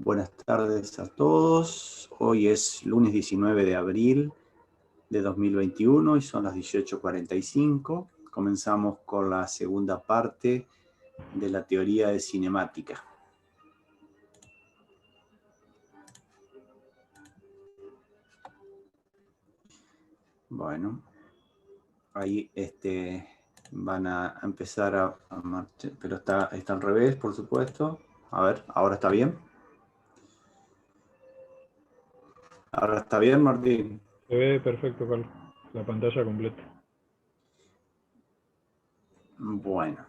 Buenas tardes a todos. Hoy es lunes 19 de abril de 2021 y son las 18:45. Comenzamos con la segunda parte de la teoría de cinemática. Bueno, ahí van a empezar a marchar, pero está al revés, por supuesto. A ver, ¿ahora está bien? ¿Ahora está bien, Martín? Se ve perfecto, Carlos. La pantalla completa. Bueno.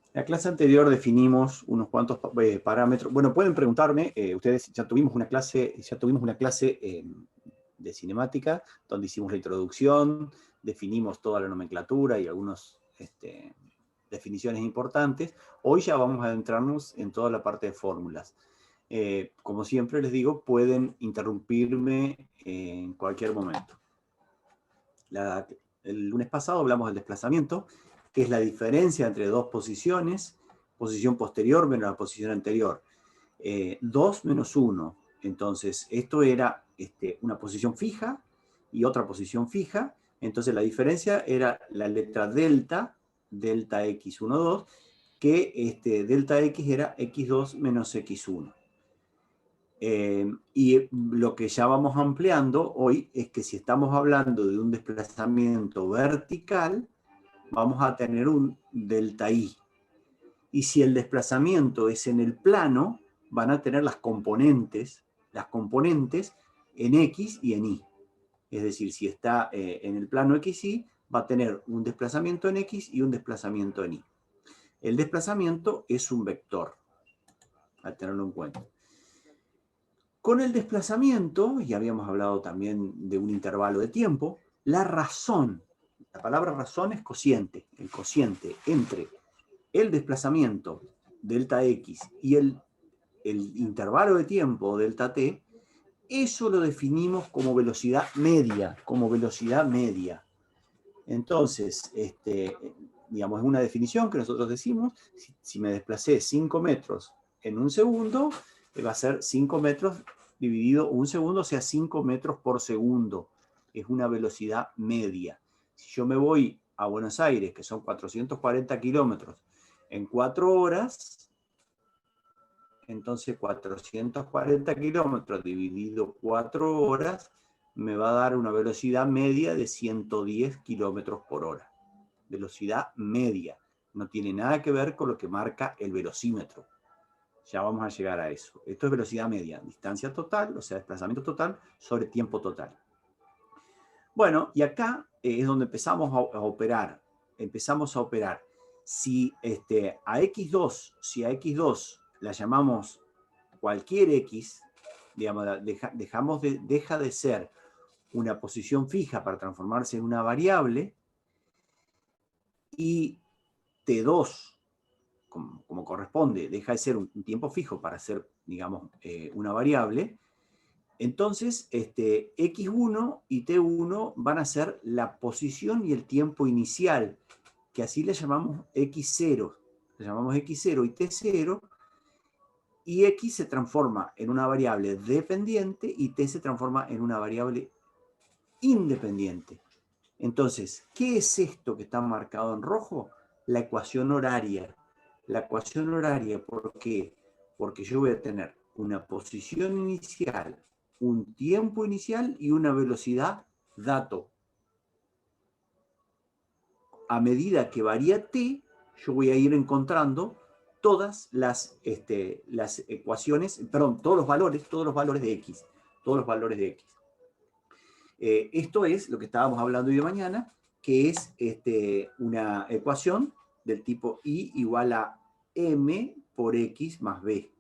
En la clase anterior definimos unos cuantos parámetros. Bueno, pueden preguntarme, ustedes ya tuvimos una clase de cinemática, donde hicimos la introducción, definimos toda la nomenclatura y algunas definiciones importantes. Hoy ya vamos a adentrarnos en toda la parte de fórmulas. Como siempre les digo, pueden interrumpirme en cualquier momento. El lunes pasado hablamos del desplazamiento, que es la diferencia entre dos posiciones, posición posterior menos la posición anterior. 2 menos 1. Entonces, esto era una posición fija y otra posición fija. Entonces, la diferencia era la letra delta, delta x1, 2, que delta x era x2 menos x1. Y lo que ya vamos ampliando hoy es que si estamos hablando de un desplazamiento vertical, vamos a tener un delta i. Y si el desplazamiento es en el plano, van a tener las componentes en x y en y. Es decir, si está en el plano xy, va a tener un desplazamiento en x y un desplazamiento en y. El desplazamiento es un vector, a tenerlo en cuenta. Con el desplazamiento, y habíamos hablado también de un intervalo de tiempo, la razón, la palabra razón es cociente, el cociente entre el desplazamiento delta x y el intervalo de tiempo delta t, eso lo definimos como velocidad media, Entonces, digamos, es una definición que nosotros decimos, si me desplacé 5 metros en un segundo, va a ser 5 metros dividido un segundo, o sea, 5 metros por segundo. Es una velocidad media. Si yo me voy a Buenos Aires, que son 440 kilómetros, en 4 horas, entonces 440 kilómetros dividido 4 horas me va a dar una velocidad media de 110 kilómetros por hora. Velocidad media. No tiene nada que ver con lo que marca el velocímetro. Ya vamos a llegar a eso. Esto es velocidad media, distancia total, o sea, desplazamiento total sobre tiempo total. Bueno, y acá es donde empezamos a operar. Si a X2 la llamamos cualquier X, digamos, deja de ser una posición fija para transformarse en una variable, y T2, como corresponde, deja de ser un tiempo fijo para ser, digamos, una variable, entonces X1 y T1 van a ser la posición y el tiempo inicial, que así le llamamos X0. Le llamamos X0 y T0, y X se transforma en una variable dependiente y T se transforma en una variable independiente. Entonces, ¿qué es esto que está marcado en rojo? La ecuación horaria. La ecuación horaria, ¿por qué? Porque yo voy a tener una posición inicial, un tiempo inicial y una velocidad dato. A medida que varía t, yo voy a ir encontrando todas las ecuaciones, perdón, todos los valores de x. Todos los valores de x. Esto es lo que estábamos hablando hoy de mañana, que es una ecuación del tipo I igual a m por x más b.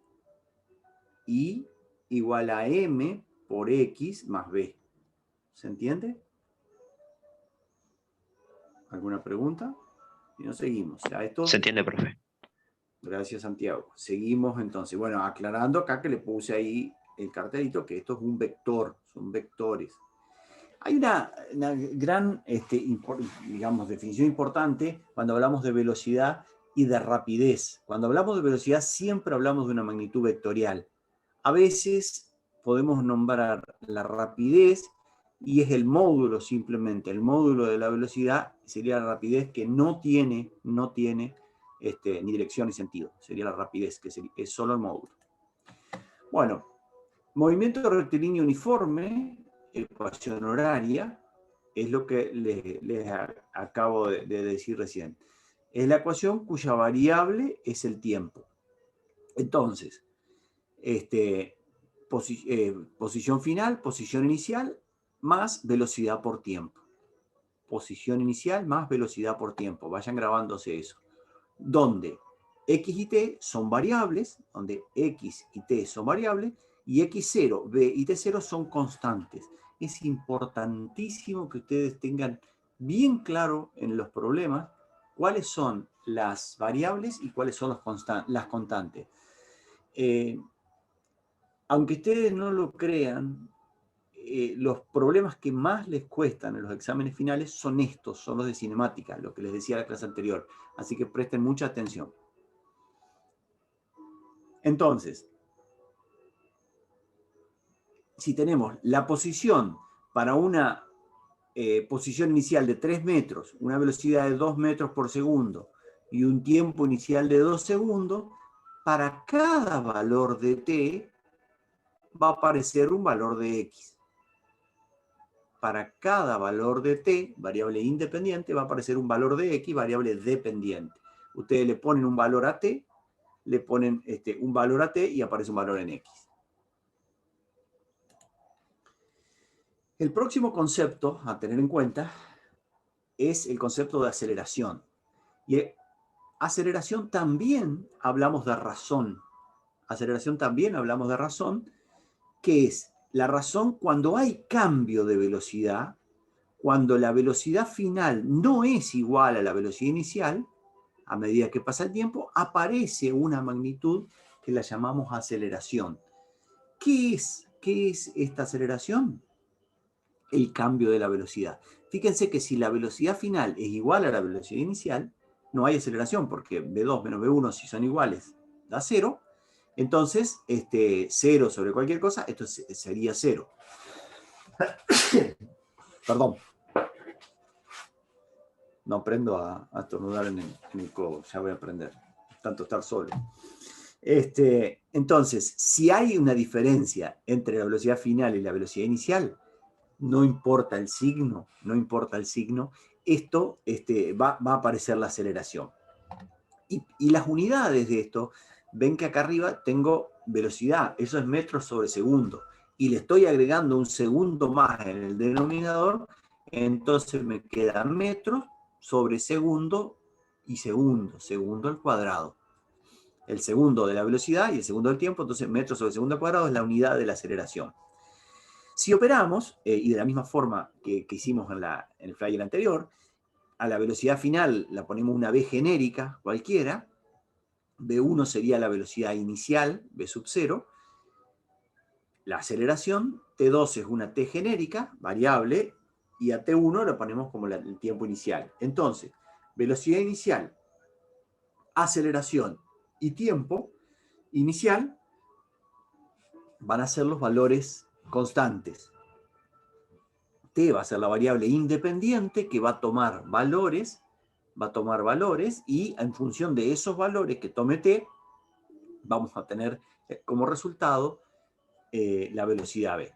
I igual a m por x más b. ¿Se entiende? ¿Alguna pregunta? Y no seguimos. Se entiende, profe. Gracias, Santiago. Seguimos entonces. Bueno, aclarando acá que le puse ahí el cartelito que esto es un vector, son vectores. Hay una gran, digamos, definición importante cuando hablamos de velocidad, y de rapidez. Cuando hablamos de velocidad siempre hablamos de una magnitud vectorial. A veces podemos nombrar la rapidez y es el módulo simplemente. El módulo de la velocidad sería la rapidez que no tiene ni dirección ni sentido. Sería la rapidez, que es solo el módulo. Bueno, movimiento rectilíneo uniforme, ecuación horaria, es lo que les acabo de decir recién. Es la ecuación cuya variable es el tiempo. Entonces, posición final, posición inicial, más velocidad por tiempo. Posición inicial más velocidad por tiempo. Vayan grabándose eso. Donde X y T son variables, donde X y T son variables, y X0, B y T0 son constantes. Es importantísimo que ustedes tengan bien claro en los problemas cuáles son las variables y cuáles son las constantes. Aunque ustedes no lo crean, los problemas que más les cuestan en los exámenes finales son estos, son los de cinemática, lo que les decía en la clase anterior. Así que presten mucha atención. Entonces, si tenemos la posición para una posición inicial de 3 metros, una velocidad de 2 metros por segundo y un tiempo inicial de 2 segundos, para cada valor de t va a aparecer un valor de x. Para cada valor de t, variable independiente, va a aparecer un valor de x, variable dependiente. Ustedes le ponen un valor a t, le ponen un valor a t y aparece un valor en x. El próximo concepto a tener en cuenta es el concepto de aceleración. Y aceleración también hablamos de razón. Aceleración también hablamos de razón, que es la razón cuando hay cambio de velocidad, cuando la velocidad final no es igual a la velocidad inicial, a medida que pasa el tiempo, aparece una magnitud que la llamamos aceleración. ¿Qué es esta aceleración? El cambio de la velocidad. Fíjense que si la velocidad final es igual a la velocidad inicial, no hay aceleración, porque V2 menos V1, si son iguales, da 0. Entonces, 0 sobre cualquier cosa, esto sería 0. Perdón. No aprendo a estornudar en el codo, ya voy a aprender. Tanto estar solo. Entonces, si hay una diferencia entre la velocidad final y la velocidad inicial, no importa el signo, esto va a aparecer la aceleración. Y las unidades de esto, ven que acá arriba tengo velocidad, eso es metros sobre segundo, y le estoy agregando un segundo más en el denominador, entonces me queda metros sobre segundo y segundo al cuadrado. El segundo de la velocidad y el segundo del tiempo, entonces metros sobre segundo al cuadrado es la unidad de la aceleración. Si operamos, y de la misma forma que hicimos en el flyer anterior, a la velocidad final la ponemos una v genérica cualquiera, v1 sería la velocidad inicial, v sub 0, la aceleración, t2 es una t genérica, variable, y a t1 la ponemos como el tiempo inicial. Entonces, velocidad inicial, aceleración y tiempo inicial van a ser los valores constantes. T va a ser la variable independiente que va a tomar valores y en función de esos valores que tome T, vamos a tener como resultado la velocidad V.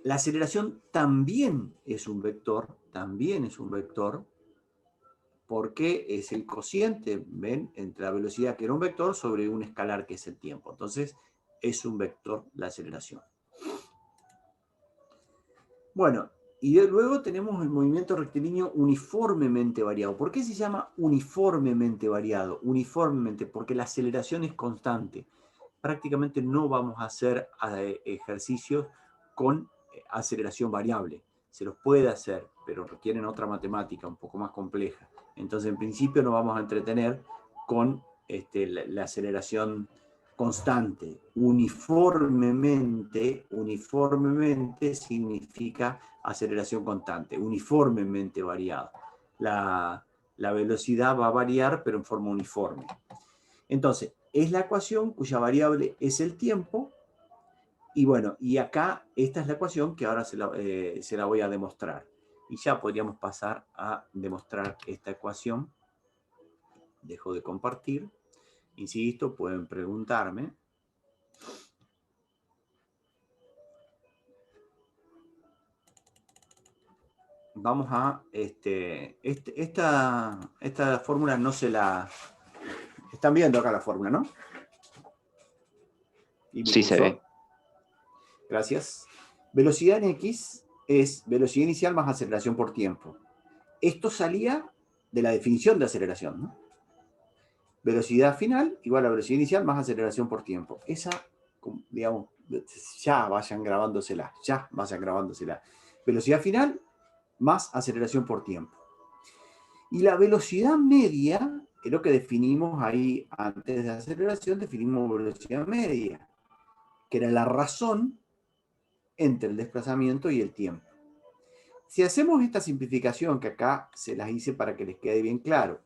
La aceleración también es un vector, porque es el cociente, ¿ven?, entre la velocidad, que era un vector, sobre un escalar, que es el tiempo. Entonces, es un vector la aceleración. Bueno, y luego tenemos el movimiento rectilíneo uniformemente variado. ¿Por qué se llama uniformemente variado? Uniformemente, porque la aceleración es constante. Prácticamente no vamos a hacer ejercicios con aceleración variable. Se los puede hacer, pero requieren otra matemática un poco más compleja. Entonces, en principio, nos vamos a entretener con la aceleración constante. Uniformemente significa aceleración constante, uniformemente variado. la velocidad va a variar, pero en forma uniforme. Entonces, es la ecuación cuya variable es el tiempo. Y bueno, y acá esta es la ecuación que ahora se la voy a demostrar. Y ya podríamos pasar a demostrar esta ecuación. Dejo de compartir. Insisto, pueden preguntarme. Vamos a... esta fórmula no se la... Están viendo acá la fórmula, ¿no? Sí, se ve. Gracias. Velocidad en X es velocidad inicial más aceleración por tiempo. Esto salía de la definición de aceleración, ¿no? Velocidad final igual a velocidad inicial más aceleración por tiempo. Esa, digamos, ya vayan grabándosela. Velocidad final más aceleración por tiempo. Y la velocidad media, que es lo que definimos ahí antes de aceleración, definimos velocidad media, que era la razón entre el desplazamiento y el tiempo. Si hacemos esta simplificación, que acá se las hice para que les quede bien claro,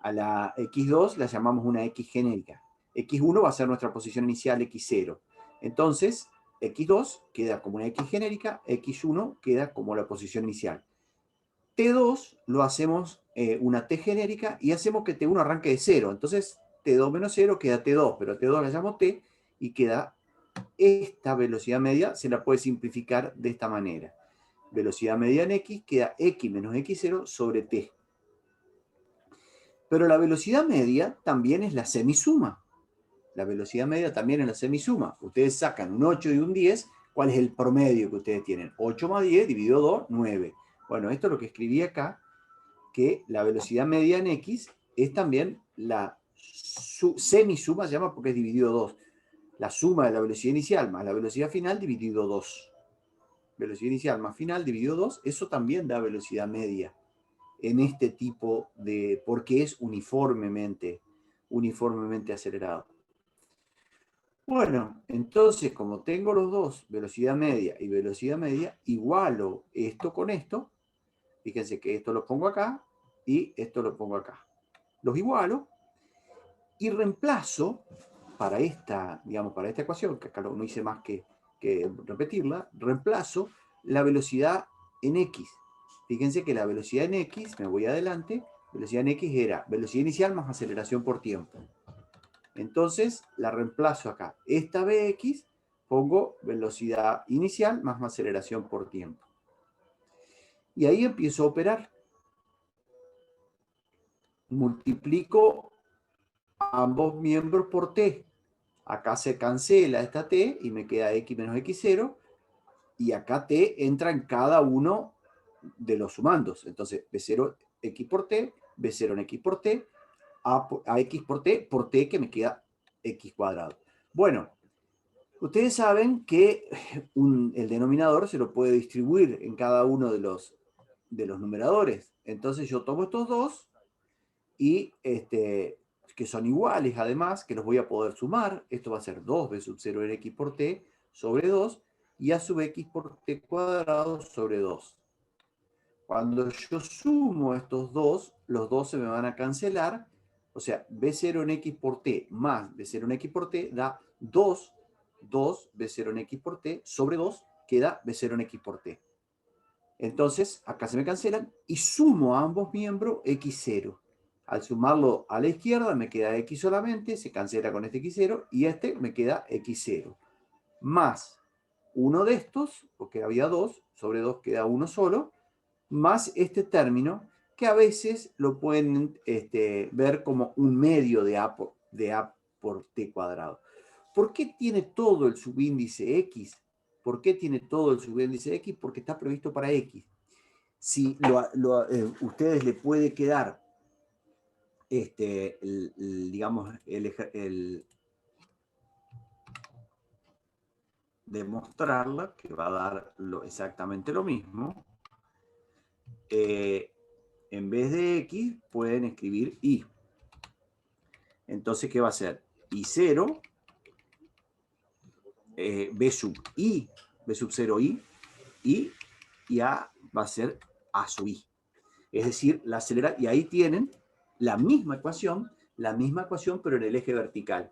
a la x2 la llamamos una x genérica. x1 va a ser nuestra posición inicial, x0. Entonces, x2 queda como una x genérica, x1 queda como la posición inicial. T2 lo hacemos una t genérica y hacemos que T1 arranque de 0. Entonces, T2 menos 0 queda T2, pero T2 la llamo T y queda esta velocidad media, se la puede simplificar de esta manera. Velocidad media en X queda X menos X0 sobre T. Pero la velocidad media también es la semisuma. La velocidad media también es la semisuma. Ustedes sacan un 8 y un 10. ¿Cuál es el promedio que ustedes tienen? 8 más 10 dividido 2, 9. Bueno, esto es lo que escribí acá, que la velocidad media en X es también la semisuma, se llama porque es dividido 2. La suma de la velocidad inicial más la velocidad final dividido 2. Velocidad inicial más final dividido 2, eso también da velocidad media en este tipo de... porque es uniformemente acelerado. Bueno, entonces como tengo los dos, velocidad media y velocidad media, igualo esto con esto. Fíjense que esto lo pongo acá y esto lo pongo acá. Los igualo y reemplazo para esta, digamos, para esta ecuación, que acá no hice más que repetirla, reemplazo la velocidad en X. Fíjense que la velocidad en X, me voy adelante, velocidad en X era velocidad inicial más aceleración por tiempo. Entonces la reemplazo acá. Esta Bx pongo velocidad inicial más aceleración por tiempo. Y ahí empiezo a operar. Multiplico ambos miembros por t. Acá se cancela esta t y me queda x menos x0. Y acá t entra en cada uno de los sumandos. Entonces, b0 x por t, b0 en x por t, a x por t que me queda x cuadrado. Bueno, ustedes saben que el denominador se lo puede distribuir en cada uno de los numeradores. Entonces yo tomo estos dos y que son iguales además, que los voy a poder sumar. Esto va a ser 2b sub 0 en x por t sobre 2 y a sub x por t cuadrado sobre 2. Cuando yo sumo estos dos, los dos se me van a cancelar. O sea, b0 en x por t más b0 en x por t da 2 b0 en x por t sobre 2 queda b0 en x por t. Entonces, acá se me cancelan y sumo a ambos miembros x0. Al sumarlo a la izquierda me queda x solamente, se cancela con este x0 y me queda x0. Más uno de estos, porque había 2, sobre 2 queda uno solo, más este término, que a veces lo pueden ver como un medio de a por t cuadrado. ¿Por qué tiene todo el subíndice x? ¿Por qué tiene todo el subíndice x? Porque está previsto para x. Si ustedes le puede quedar, digamos, el demostrarla, que va a dar exactamente lo mismo, en vez de x pueden escribir y. Entonces, ¿qué va a ser? I0, b sub i, b sub 0 i, y a va a ser a sub i. Es decir, y ahí tienen la misma ecuación, pero en el eje vertical.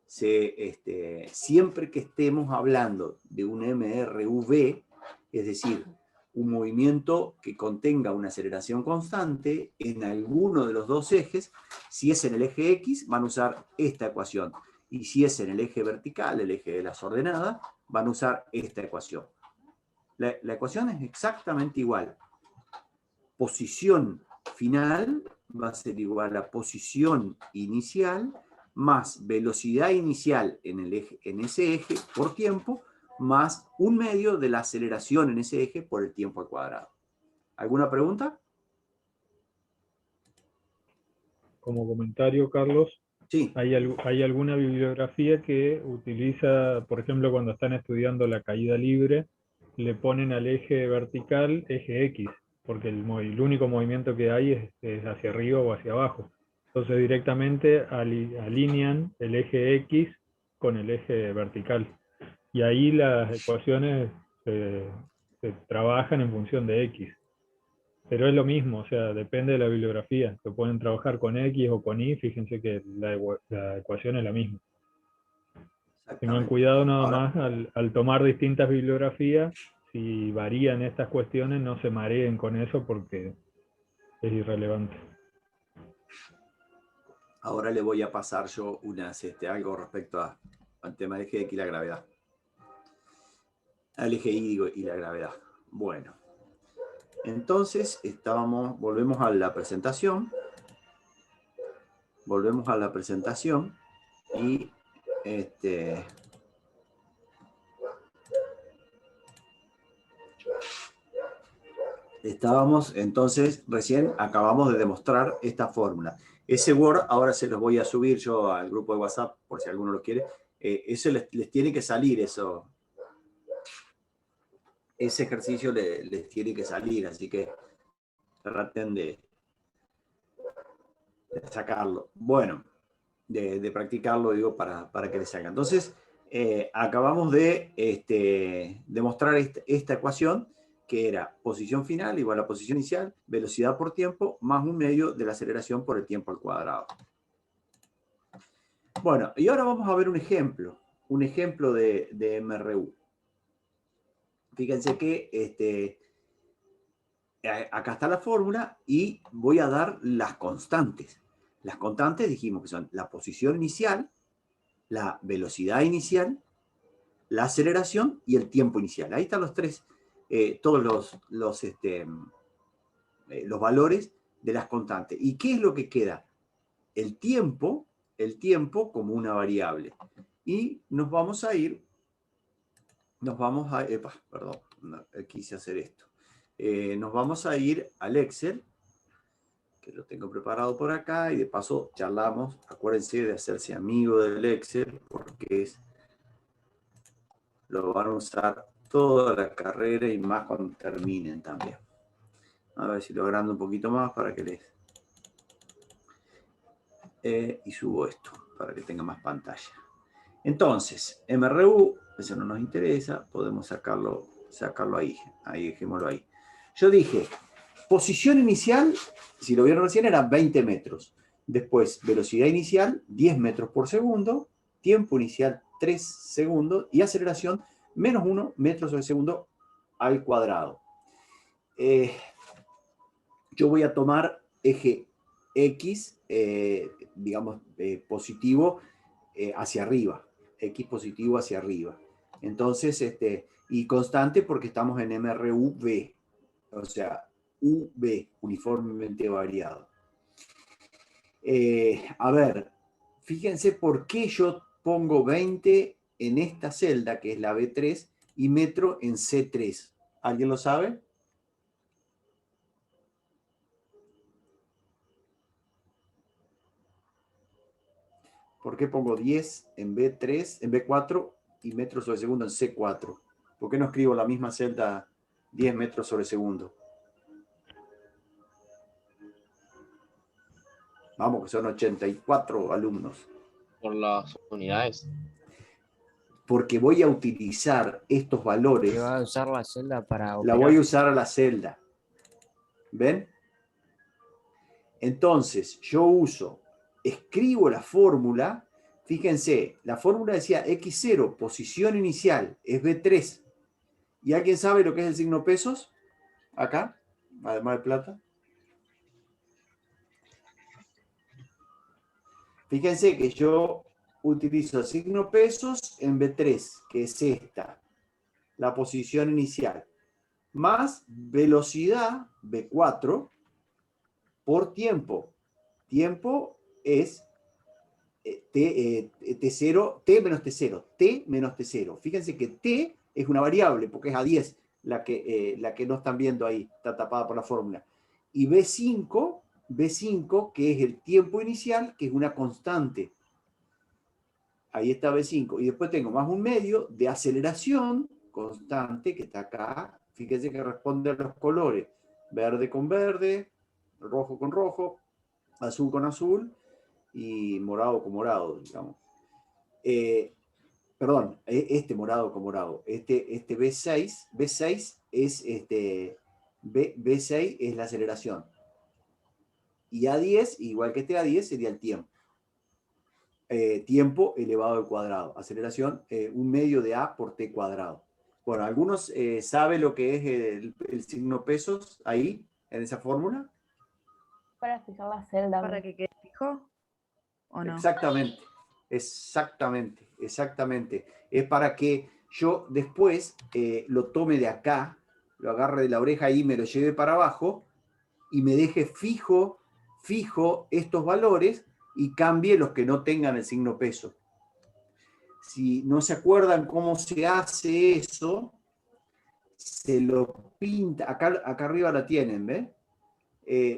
Siempre que estemos hablando de un MRV, es decir, un movimiento que contenga una aceleración constante en alguno de los dos ejes, si es en el eje X, van a usar esta ecuación. Y si es en el eje vertical, el eje de las ordenadas, van a usar esta ecuación. La ecuación es exactamente igual. Posición final va a ser igual a posición inicial más velocidad inicial en ese eje por tiempo, más 1/2 de la aceleración en ese eje por el tiempo al cuadrado. ¿Alguna pregunta? Como comentario, Carlos, Sí. hay alguna bibliografía que utiliza, por ejemplo, cuando están estudiando la caída libre, le ponen al eje vertical eje X, porque el único movimiento que hay es hacia arriba o hacia abajo. Entonces directamente alinean el eje X con el eje vertical. Y ahí las ecuaciones se trabajan en función de X. Pero es lo mismo, o sea, depende de la bibliografía. Se pueden trabajar con X o con Y, fíjense que la ecuación es la misma. Tengan cuidado nada más al tomar distintas bibliografías, si varían estas cuestiones, no se mareen con eso porque es irrelevante. Ahora le voy a pasar yo algo respecto al tema del eje X y la gravedad. Al eje Y y la gravedad. Bueno. Entonces, volvemos a la presentación. Y entonces, recién acabamos de demostrar esta fórmula. Ese Word, ahora se los voy a subir yo al grupo de WhatsApp, por si alguno lo quiere. Eso les tiene que salir, eso. Ese ejercicio les tiene que salir, así que traten de sacarlo. Bueno, de practicarlo, digo, para que les salga. Entonces, acabamos de demostrar esta ecuación, que era posición final igual a posición inicial, velocidad por tiempo, más 1/2 de la aceleración por el tiempo al cuadrado. Bueno, y ahora vamos a ver un ejemplo de MRU. Fíjense que acá está la fórmula y voy a dar las constantes. Las constantes dijimos que son la posición inicial, la velocidad inicial, la aceleración y el tiempo inicial. Ahí están los tres, todos los valores de las constantes. ¿Y qué es lo que queda? El tiempo como una variable. Y nos vamos a ir, perdón, no, quise hacer esto. Nos vamos a ir al Excel, que lo tengo preparado por acá, y de paso charlamos. Acuérdense de hacerse amigo del Excel, porque lo van a usar toda la carrera y más cuando terminen también. A ver si lo agrando un poquito más para que les... y subo esto para que tenga más pantalla. Entonces, MRU, eso no nos interesa, podemos sacarlo ahí, dejémoslo ahí. Yo dije, posición inicial, si lo vieron recién, era 20 metros. Después, velocidad inicial, 10 metros por segundo, tiempo inicial, 3 segundos, y aceleración, menos 1 metros por segundo al cuadrado. Yo voy a tomar eje X, digamos, positivo hacia arriba. X positivo hacia arriba. Entonces, y constante porque estamos en MRUV, o sea, UV, uniformemente variado. A ver, fíjense por qué yo pongo 20 en esta celda, que es la B3, y metro en C3. ¿Alguien lo sabe? ¿Por qué pongo 10 en B3, en B4 y metros sobre segundo en C4? ¿Por qué no escribo la misma celda 10 metros sobre segundo? Vamos, que son 84 alumnos. Por las unidades. Porque voy a utilizar estos valores. ¿Que va a usar la celda para La operar? voy a usar a la celda. ¿Ven? Entonces, yo escribo la fórmula. Fíjense, la fórmula decía X0, posición inicial, es B3. ¿Y alguien sabe lo que es el signo pesos? Acá, además de plata. Fíjense que yo utilizo signo pesos en B3, que es esta, la posición inicial, más velocidad, B4, por tiempo. Tiempo es T0, T menos T0, T menos T0. Fíjense que T es una variable, porque es a 10 la que no están viendo ahí, está tapada por la fórmula. Y B5, que es el tiempo inicial, que es una constante. Ahí está B5. Y después tengo más un medio de aceleración constante, que está acá. Fíjense que responde a los colores. Verde con verde, rojo con rojo, azul con azul y morado con morado, digamos. Perdón, este morado con morado. Este B6 es B6 es la aceleración. Y A10, igual que este A10, sería el tiempo. Tiempo elevado al cuadrado. Aceleración, un medio de A por T cuadrado. Bueno, ¿algunos saben lo que es el signo pesos ahí, en esa fórmula? Para fijar la celda. ¿Para que quede fijo o no? Exactamente, exactamente. Es para que yo después lo tome de acá, lo agarre de la oreja y me lo lleve para abajo y me deje fijo estos valores y cambie los que no tengan el signo peso. Si no se acuerdan cómo se hace eso, se lo pinta, acá arriba la tienen, ¿ven?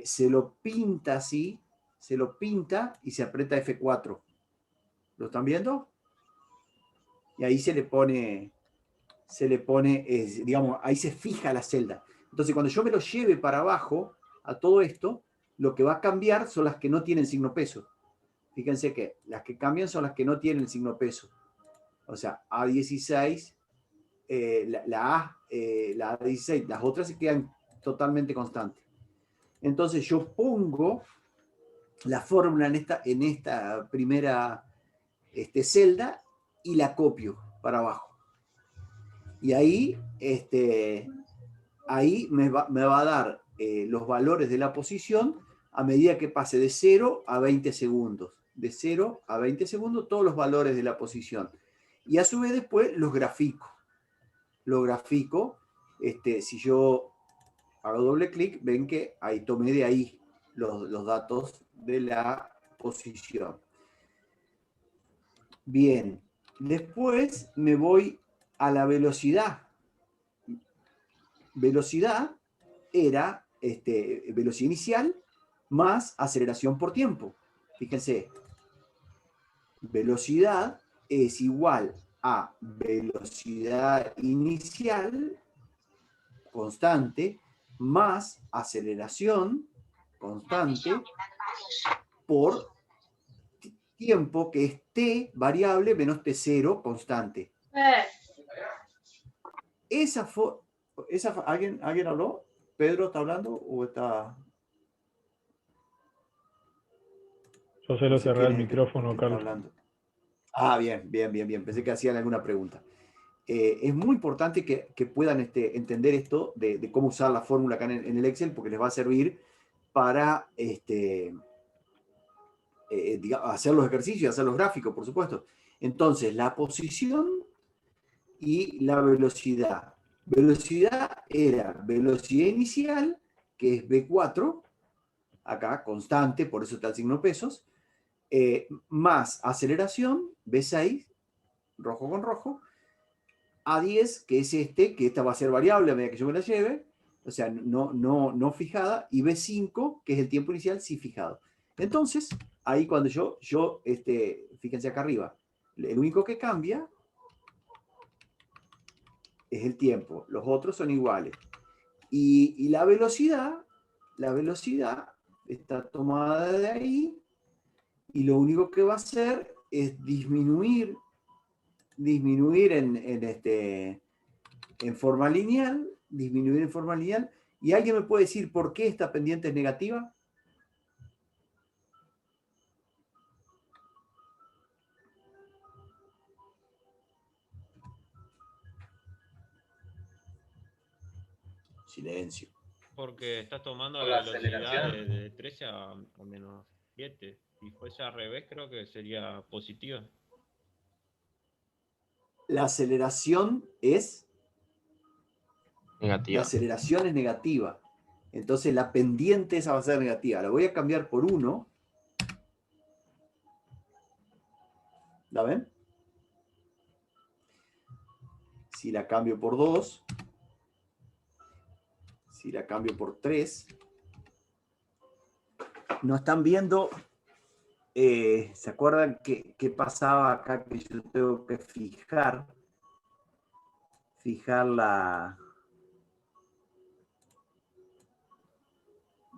Se lo pinta así, se lo pinta y se aprieta F4. ¿Lo están viendo? Y ahí se le pone, digamos, ahí se fija la celda. Entonces, cuando yo me lo lleve para abajo a todo esto, lo que va a cambiar son las que no tienen signo peso. Fíjense que las que cambian son las que no tienen signo peso. O sea, A16, la A16, las otras se quedan totalmente constantes. Entonces, yo pongo la fórmula en esta primera celda y la copio para abajo. Y ahí, ahí me va a dar los valores de la posición a medida que pase de 0 a 20 segundos. De 0 a 20 segundos, todos los valores de la posición. Y a su vez después los grafico. Lo grafico, si yo hago doble clic, ven que ahí tomé de ahí los datos de la posición. Bien, después me voy a la velocidad. Velocidad era velocidad inicial más aceleración por tiempo. Fíjense, velocidad es igual a velocidad inicial constante más aceleración constante por tiempo, que es t variable menos t0 constante. ¿Alguien habló? ¿Pedro está hablando o está...? Yo se lo cerré el micrófono, Carlos. Ah, bien. Pensé que hacían alguna pregunta. Es muy importante que puedan entender esto de cómo usar la fórmula acá en el Excel, porque les va a servir para hacer los ejercicios y hacer los gráficos, por supuesto. Entonces, la posición y la velocidad. Velocidad era velocidad inicial, que es B4, acá, constante, por eso está el signo pesos, más aceleración, B6, rojo con rojo, A10, que es que esta va a ser variable a medida que yo me la lleve, o sea, no fijada, y B5, que es el tiempo inicial, sí fijado. Entonces, ahí cuando fíjense acá arriba, el único que cambia es el tiempo, los otros son iguales. Y la velocidad está tomada de ahí, y lo único que va a hacer es disminuir en forma lineal, ¿y alguien me puede decir por qué esta pendiente es negativa? Silencio. Porque estás tomando Por la la velocidad aceleración. de 13 a menos 7. Si fuese al revés, creo que sería positiva. La aceleración es Negativa. negativa. Entonces la pendiente esa va a ser negativa. La voy a cambiar por 1. ¿La ven? Si la cambio por 2. Si la cambio por 3. ¿No están viendo? ¿Se acuerdan qué pasaba acá? Que yo tengo que fijar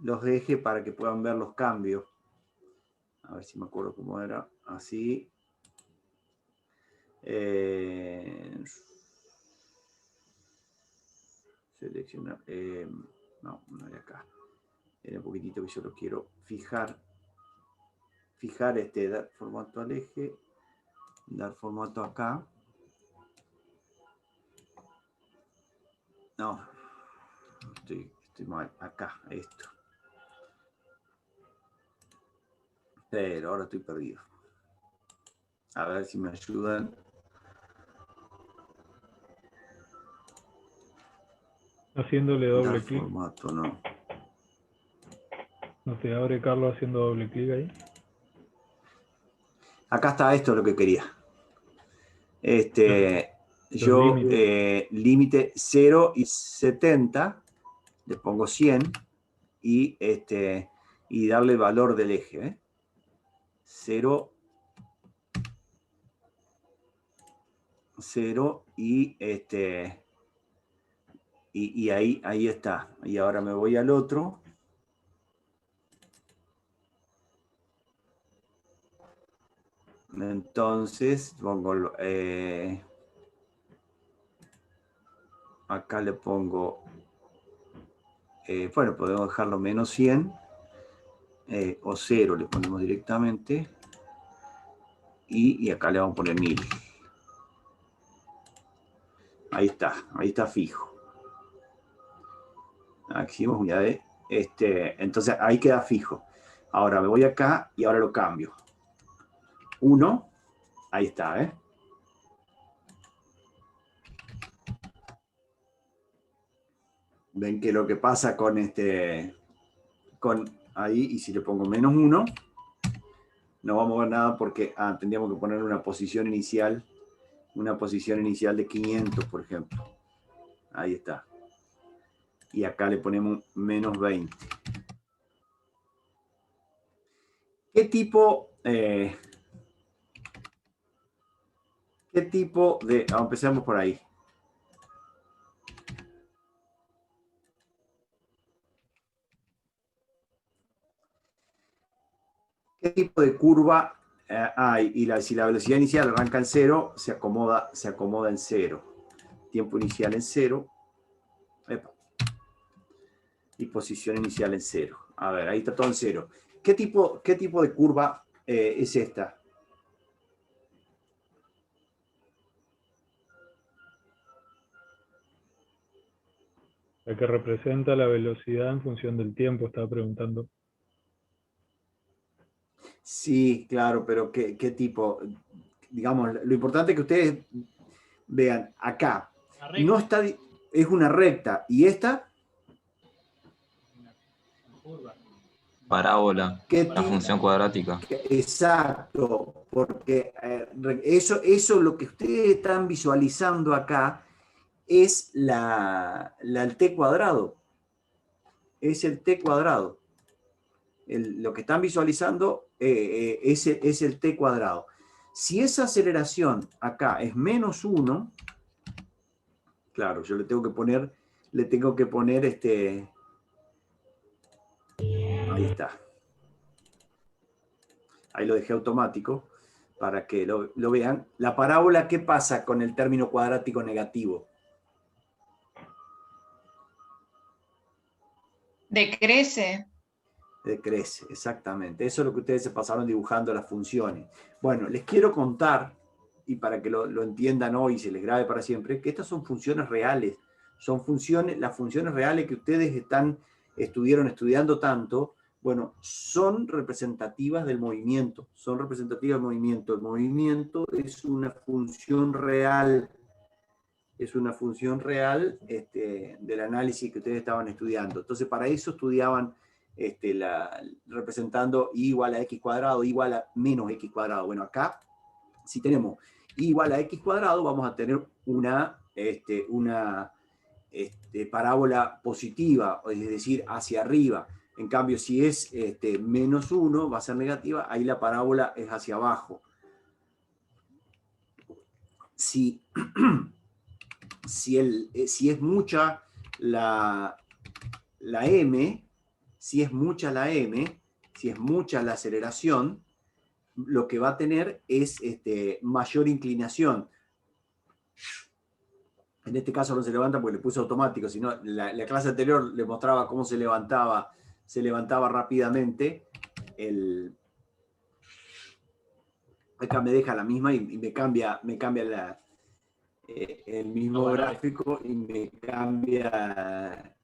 los ejes para que puedan ver los cambios. A ver si me acuerdo cómo era. Así. Seleccionar. No era acá. Era un poquitito que yo lo quiero fijar. Dar formato al eje. Dar formato acá. No. Estoy mal. Acá, esto. Pero ahora estoy perdido. A ver si me ayudan. Haciéndole Dar doble clic. formato, no. ¿No te abre Carlos haciendo doble clic ahí? Acá está esto lo que quería. Los límites. Límite 0 y 70, le pongo 100 y darle el valor del eje. 0 y ahí está. Y ahora me voy al otro. Entonces pongo acá le pongo bueno, podemos dejarlo menos 100 o 0 le ponemos directamente y acá le vamos a poner 1000. Ahí está fijo. Aquí hicimos unidades. Entonces ahí queda fijo. Ahora me voy acá y ahora lo cambio. 1, ahí está, Ven que lo que pasa con ahí, y si le pongo menos 1, no vamos a ver nada porque tendríamos que poner una posición inicial de 500, por ejemplo. Ahí está. Y acá le ponemos menos 20. ¿Qué tipo de... empecemos por ahí. ¿Qué tipo de curva hay? Y si la velocidad inicial arranca en 0, se acomoda en 0. Tiempo inicial en 0. Epa. Y posición inicial en 0. A ver, ahí está todo en 0. ¿Qué tipo de curva es esta? La que representa la velocidad en función del tiempo, estaba preguntando. Sí, claro, pero ¿qué tipo? Digamos, lo importante es que ustedes vean acá. No está, es una recta. ¿Y esta? Parábola, una función cuadrática. Exacto, porque eso lo que ustedes están visualizando acá es el t cuadrado. Es el t cuadrado. Lo que están visualizando es el t cuadrado. Si esa aceleración acá es menos 1, claro, yo le tengo que poner ahí está. Ahí lo dejé automático para que lo vean. La parábola, ¿qué pasa con el término cuadrático negativo? Decrece. Decrece, exactamente. Eso es lo que ustedes se pasaron dibujando las funciones. Bueno, les quiero contar, y para que lo entiendan hoy y se les grabe para siempre, que estas son funciones reales. son funciones, las funciones reales que ustedes estuvieron estudiando tanto, bueno, son representativas del movimiento, son representativas del movimiento. El movimiento es una función real, del análisis que ustedes estaban estudiando. Entonces, para eso estudiaban representando y igual a x cuadrado, y igual a menos x cuadrado. Bueno, acá, si tenemos y igual a x cuadrado, vamos a tener una parábola positiva, es decir, hacia arriba. En cambio, si es menos 1, va a ser negativa, ahí la parábola es hacia abajo. Si es mucha la m, si es mucha la aceleración, lo que va a tener es mayor inclinación. En este caso no se levanta porque le puse automático, sino la clase anterior le mostraba cómo se levantaba rápidamente. Acá me deja la misma y me cambia el mismo gráfico y me cambia...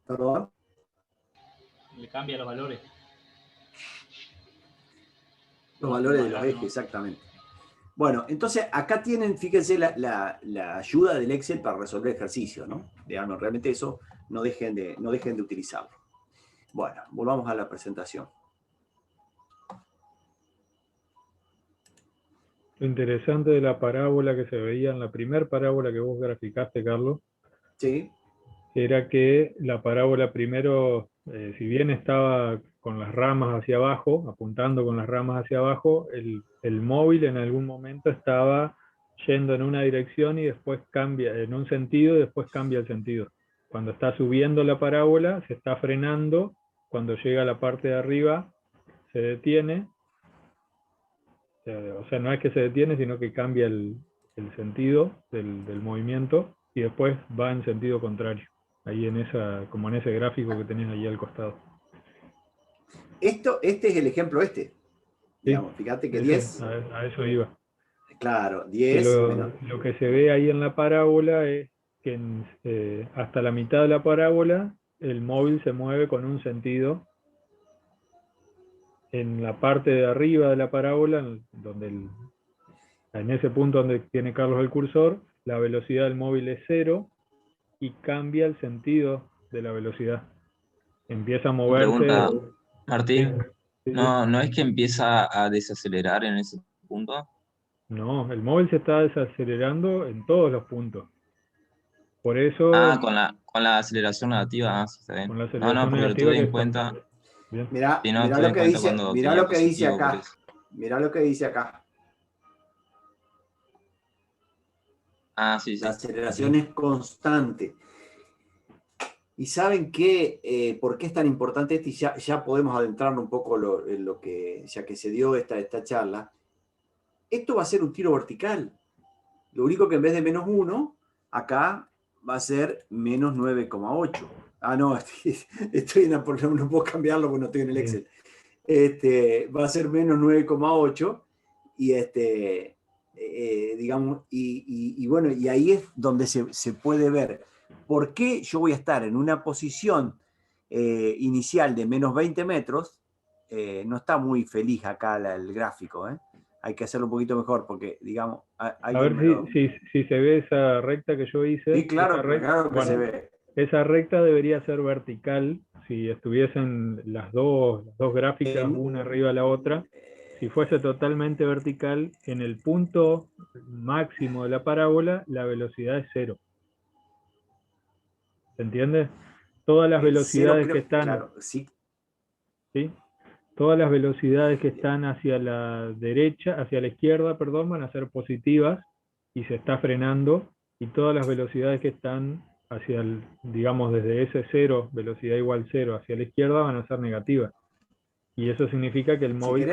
¿Perdón? Le cambia los valores. Los valores de los ejes, exactamente. Bueno, entonces acá tienen, fíjense, la ayuda del Excel para resolver ejercicios, ¿no? Digamos, realmente eso no dejen de utilizarlo. Bueno, volvamos a la presentación. Lo interesante de la parábola que se veía en la primera parábola que vos graficaste, Carlos, sí, era que la parábola primero, si bien estaba con las ramas hacia abajo, apuntando con las ramas hacia abajo, el móvil en algún momento estaba yendo en una dirección y después cambia, en un sentido y después cambia el sentido. Cuando está subiendo la parábola, se está frenando, cuando llega a la parte de arriba, se detiene. O sea, no es que se detiene, sino que cambia el sentido del movimiento y después va en sentido contrario. Ahí como en ese gráfico que tenés ahí al costado. Este es el ejemplo Sí, digamos, fíjate que 10... A eso iba. Claro, 10... Lo que se ve ahí en la parábola es que hasta la mitad de la parábola el móvil se mueve con un sentido. En la parte de arriba de la parábola, en ese punto donde tiene Carlos el cursor, la velocidad del móvil es 0 y cambia el sentido de la velocidad. Empieza a moverse. Pregunta, Martín, Sí. ¿no es que empieza a desacelerar en ese punto? No, el móvil se está desacelerando en todos los puntos. Por eso... con la aceleración negativa, sí, está bien. Con la aceleración porque negativa lo tuve que en cuenta. Mirá, Sí, no, mirá tuve lo en que cuenta dice, cuando mirá tenía lo que dice positivo, por acá. eso. Mirá lo que dice acá. Sí. La aceleración es constante. ¿Y saben qué? ¿Por qué es tan importante esto? Y ya podemos adentrarnos un poco en lo que, ya que se dio esta charla. Esto va a ser un tiro vertical. Lo único que en vez de menos 1, acá va a ser menos 9,8. No, no puedo cambiarlo porque no estoy en el Excel. Va a ser menos 9,8 y digamos, y bueno, y ahí es donde se puede ver por qué yo voy a estar en una posición inicial de menos 20 metros. No está muy feliz acá el gráfico, hay que hacerlo un poquito mejor porque, digamos... A ver si se ve esa recta que yo hice. Sí, claro que se ve. Esa recta debería ser vertical si estuviesen las dos gráficas una arriba de la otra. Si fuese totalmente vertical, en el punto máximo de la parábola, la velocidad es 0. ¿Se entiende? Todas las velocidades que están... Claro, sí. ¿Sí? Todas las velocidades que están hacia la derecha, hacia la izquierda, perdón, van a ser positivas y se está frenando, y todas las velocidades que están hacia digamos, desde ese 0, velocidad igual 0, hacia la izquierda, van a ser negativas. Y eso significa que el móvil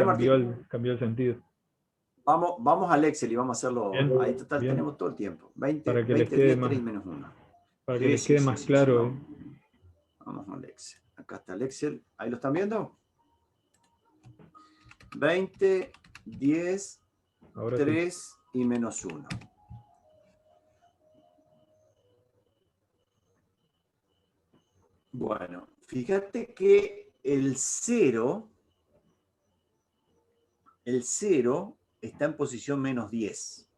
cambió el sentido. Vamos al Excel y vamos a hacerlo. Bien, ahí total bien. tenemos todo el tiempo. 20, para que 20 les quede 10, más, 3 menos 1. para que les quede más claro. Vamos al Excel. Acá está el Excel. ¿Ahí lo están viendo? 20, 10, Ahora 3 y menos 1. Bueno, fíjate que el 0 está en posición menos 10.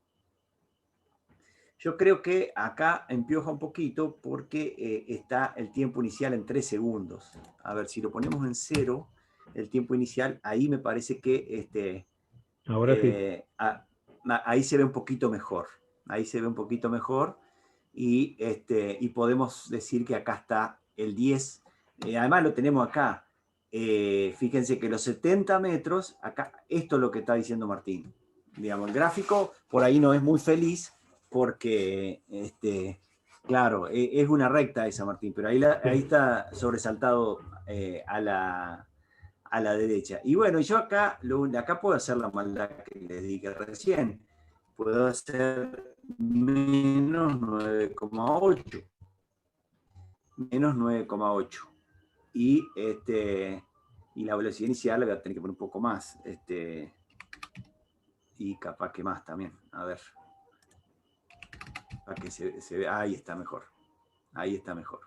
Yo creo que acá empioja un poquito porque está el tiempo inicial en 3 segundos. A ver, si lo ponemos en 0, el tiempo inicial, ahí me parece que Ahora sí. ahí se ve un poquito mejor. Ahí se ve un poquito mejor y podemos decir que acá está el 10. Además lo tenemos acá. Fíjense que los 70 metros, acá, esto es lo que está diciendo Martín. Digamos, el gráfico por ahí no es muy feliz porque, claro, es una recta esa, Martín, pero ahí está sobresaltado a la derecha. Y bueno, yo acá puedo hacer la maldad que les dije recién. Puedo hacer menos 9,8. Menos 9,8. Y la velocidad inicial la voy a tener que poner un poco más. Y capaz que más también. A ver. Para que se vea. Ahí está mejor. Ahí está mejor.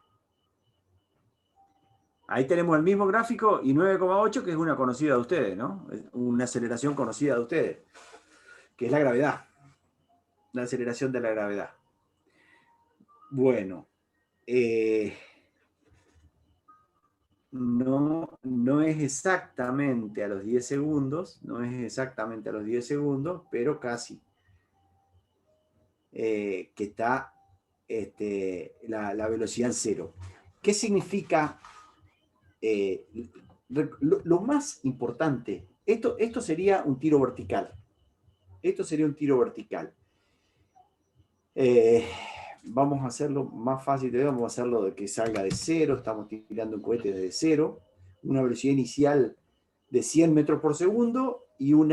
Ahí tenemos el mismo gráfico y 9,8, que es una conocida de ustedes, ¿no? Una aceleración conocida de ustedes, que es la gravedad. La aceleración de la gravedad. Bueno. No es exactamente a los 10 segundos, no es exactamente a los 10 segundos, pero casi. Que está la velocidad en 0. ¿Qué significa? Lo más importante, esto sería un tiro vertical. Esto sería un tiro vertical. Vamos a hacerlo más fácil, vamos a hacerlo de que salga de 0, estamos tirando un cohete desde 0, una velocidad inicial de 100 metros por segundo y un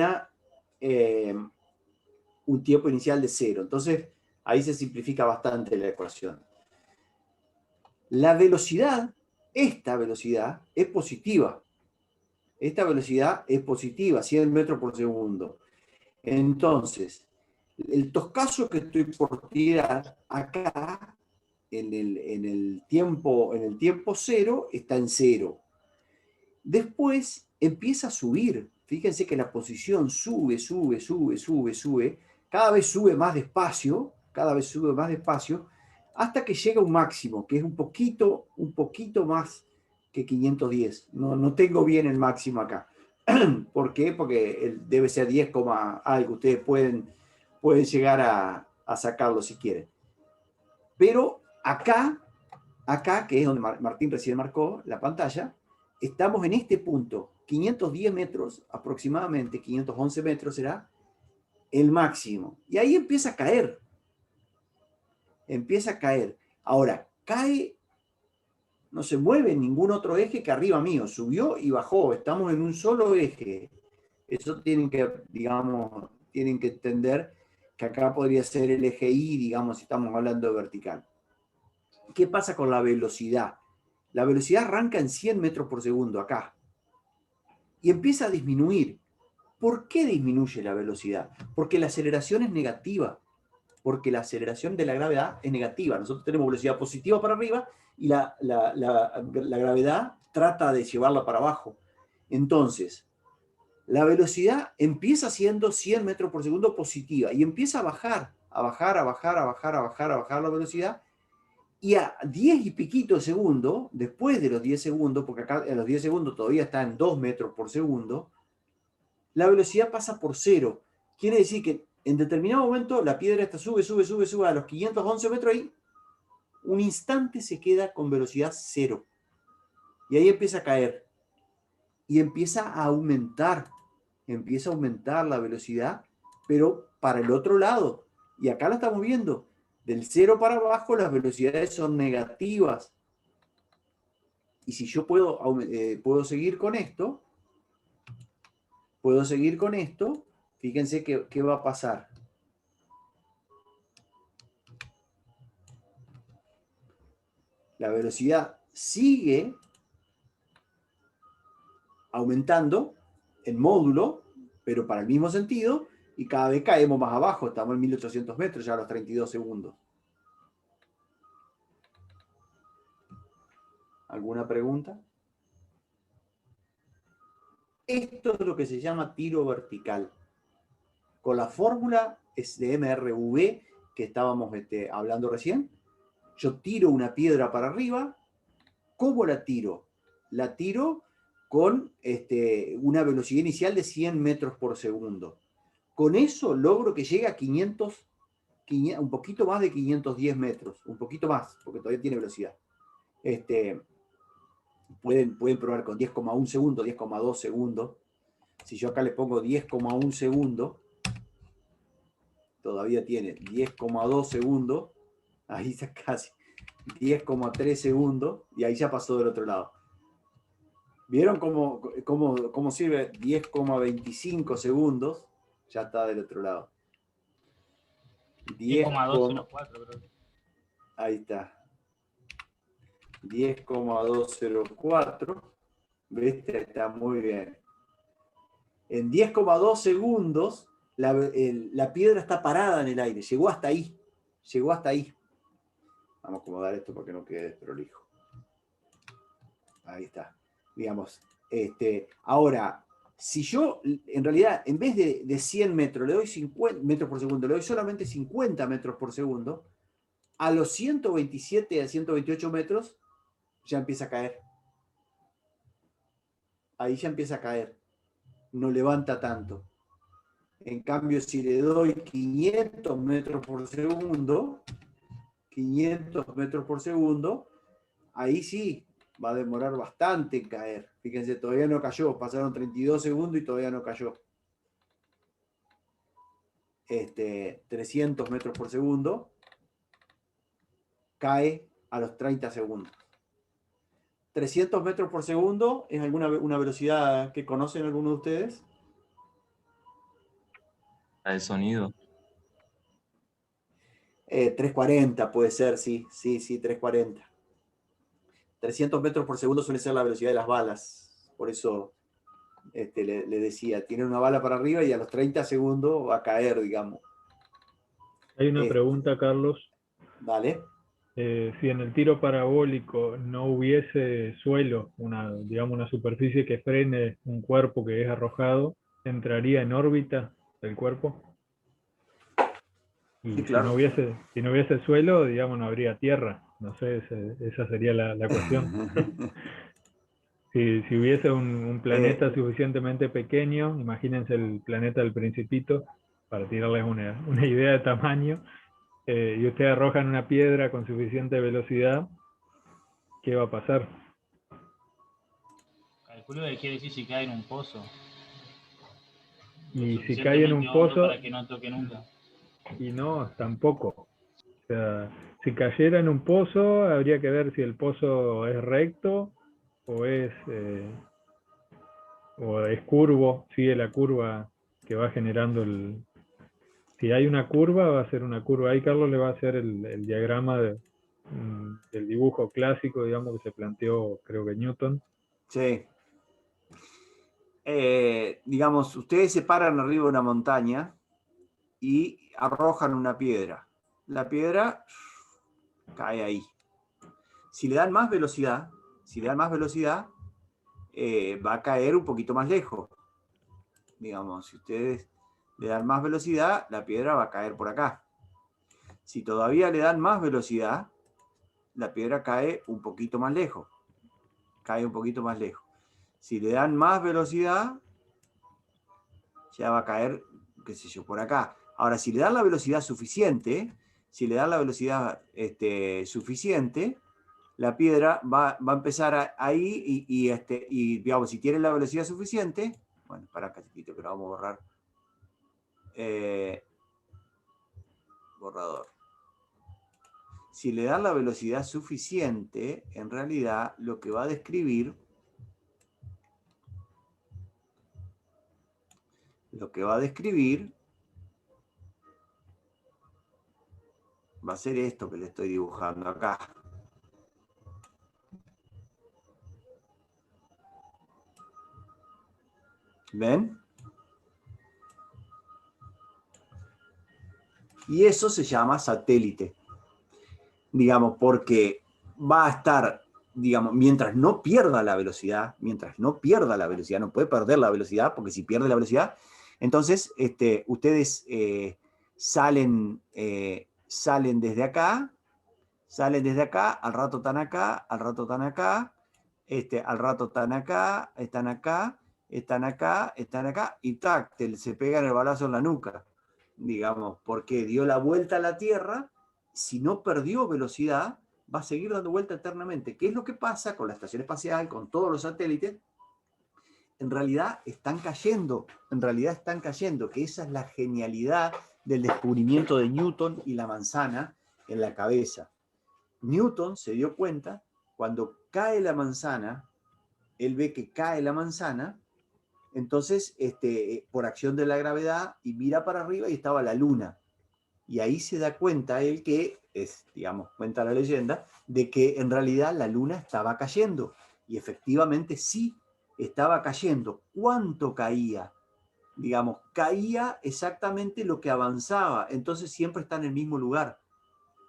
tiempo inicial de 0. Entonces, ahí se simplifica bastante la ecuación. La velocidad, esta velocidad, es positiva. Esta velocidad es positiva, 100 metros por segundo. Entonces, el toscazo que estoy por tirar acá, en el tiempo 0, está en 0. Después empieza a subir. Fíjense que la posición sube. Cada vez sube más despacio, hasta que llega a un máximo, que es un poquito más que 510. No tengo bien el máximo acá. ¿Por qué? Porque debe ser 10, algo. Ustedes pueden llegar a sacarlo si quieren. Pero acá, que es donde Martín recién marcó la pantalla, estamos en este punto, 510 metros aproximadamente, 511 metros será el máximo. Y ahí empieza a caer. Ahora, cae, no se mueve en ningún otro eje que arriba mío. Subió y bajó. Estamos en un solo eje. Eso tienen que entender que acá podría ser el eje Y, digamos, si estamos hablando de vertical. ¿Qué pasa con la velocidad? La velocidad arranca en 100 metros por segundo acá y empieza a disminuir. ¿Por qué disminuye la velocidad? Porque la aceleración es negativa. Porque la aceleración de la gravedad es negativa. Nosotros tenemos velocidad positiva para arriba y la gravedad trata de llevarla para abajo. Entonces, la velocidad empieza siendo 100 metros por segundo positiva y empieza a bajar la velocidad, y a 10 y piquito de segundo, después de los 10 segundos, porque acá a los 10 segundos todavía está en 2 metros por segundo, la velocidad pasa por 0. Quiere decir que en determinado momento la piedra esta sube a los 511 metros, ahí un instante se queda con velocidad 0. Y ahí empieza a caer. Y empieza a aumentar la velocidad, pero para el otro lado. Y acá la estamos viendo. Del 0 para abajo las velocidades son negativas. Y si yo puedo seguir con esto, fíjense qué va a pasar. La velocidad sigue aumentando en módulo, pero para el mismo sentido, y cada vez caemos más abajo. Estamos en 1800 metros ya a los 32 segundos. ¿Alguna pregunta? Esto es lo que se llama tiro vertical. Con la fórmula es de MRV que estábamos hablando recién. Yo tiro una piedra para arriba. ¿Cómo la tiro? La tiro con una velocidad inicial de 100 metros por segundo. Con eso logro que llegue a 500, un poquito más de 510 metros. Un poquito más, porque todavía tiene velocidad. Pueden probar con 10,1 segundos, 10,2 segundos. Si yo acá le pongo 10,1 segundos, todavía tiene 10,2 segundos. Ahí está casi 10,3 segundos y ahí ya pasó del otro lado. ¿Vieron cómo sirve? 10,25 segundos, ya está del otro lado. 10,204, creo. Ahí está. 10,204. ¿Viste? Está muy bien. En 10,2 segundos, la piedra está parada en el aire. Llegó hasta ahí. Llegó hasta ahí. Vamos a acomodar esto para que no quede desprolijo. Ahí está. Digamos, ahora, si yo, en realidad, en vez de 100 metros, le doy 50 metros por segundo, le doy solamente 50 metros por segundo, a los 127 a 128 metros, ya empieza a caer. Ahí ya empieza a caer. No levanta tanto. En cambio, si le doy 500 metros por segundo, 500 metros por segundo, ahí sí va a demorar bastante en caer. Fíjense, todavía no cayó. Pasaron 32 segundos y todavía no cayó. 300 metros por segundo, cae a los 30 segundos. 300 metros por segundo es una velocidad que conocen algunos de ustedes. La del sonido. 340 puede ser, sí, 340. 300 metros por segundo suele ser la velocidad de las balas. Por eso le decía, tiene una bala para arriba y a los 30 segundos va a caer, digamos. Hay una pregunta, Carlos. Vale. Si en el tiro parabólico no hubiese suelo, digamos una superficie que frene un cuerpo que es arrojado, ¿entraría en órbita el cuerpo? Y sí, claro. si no hubiese suelo, digamos, no habría tierra. No sé, esa sería la cuestión. si hubiese un planeta suficientemente pequeño, imagínense el planeta del Principito, para tirarles una idea de tamaño, y ustedes arrojan una piedra con suficiente velocidad, ¿qué va a pasar? Calculo que quiere decir si cae en un pozo. Y si cae en un pozo... Para que no toque nunca. Y no, tampoco. O sea, si cayera en un pozo, habría que ver si el pozo es recto o es curvo, sigue la curva que va generando el... Si hay una curva, va a ser una curva. Ahí Carlos le va a hacer el diagrama del dibujo clásico, digamos, que se planteó, creo que Newton. Sí. Digamos, ustedes se paran arriba de una montaña y arrojan una piedra. La piedra cae ahí. Si le dan más velocidad, va a caer un poquito más lejos. Digamos, si ustedes le dan más velocidad, la piedra va a caer por acá. Si todavía le dan más velocidad, la piedra cae un poquito más lejos. Si le dan más velocidad, ya va a caer, qué sé yo, por acá. Ahora, si le dan la velocidad suficiente, la piedra va a empezar ahí y digamos, si tiene la velocidad suficiente, bueno, para acá chiquito que lo vamos a borrar. Borrador. Si le dan la velocidad suficiente, en realidad lo que va a describir va a ser esto que le estoy dibujando acá. ¿Ven? Y eso se llama satélite. Digamos, porque va a estar digamos, mientras no pierda la velocidad, no puede perder la velocidad, porque si pierde la velocidad, entonces ustedes salen desde acá, al rato están acá, al rato están acá, al rato están acá, están acá, están acá, están acá, y tac, se pegan el balazo en la nuca, digamos, porque dio la vuelta a la Tierra. Si no perdió velocidad, va a seguir dando vuelta eternamente. ¿Qué es lo que pasa con la estación espacial, con todos los satélites? En realidad están cayendo, que esa es la genialidad del descubrimiento de Newton y la manzana en la cabeza. Newton se dio cuenta, cuando cae la manzana, él ve que cae la manzana, entonces por acción de la gravedad, y mira para arriba y estaba la luna. Y ahí se da cuenta él que, digamos, cuenta la leyenda, de que en realidad la luna estaba cayendo. Y efectivamente sí, estaba cayendo. ¿Cuánto caía? Digamos, caía exactamente lo que avanzaba. Entonces siempre está en el mismo lugar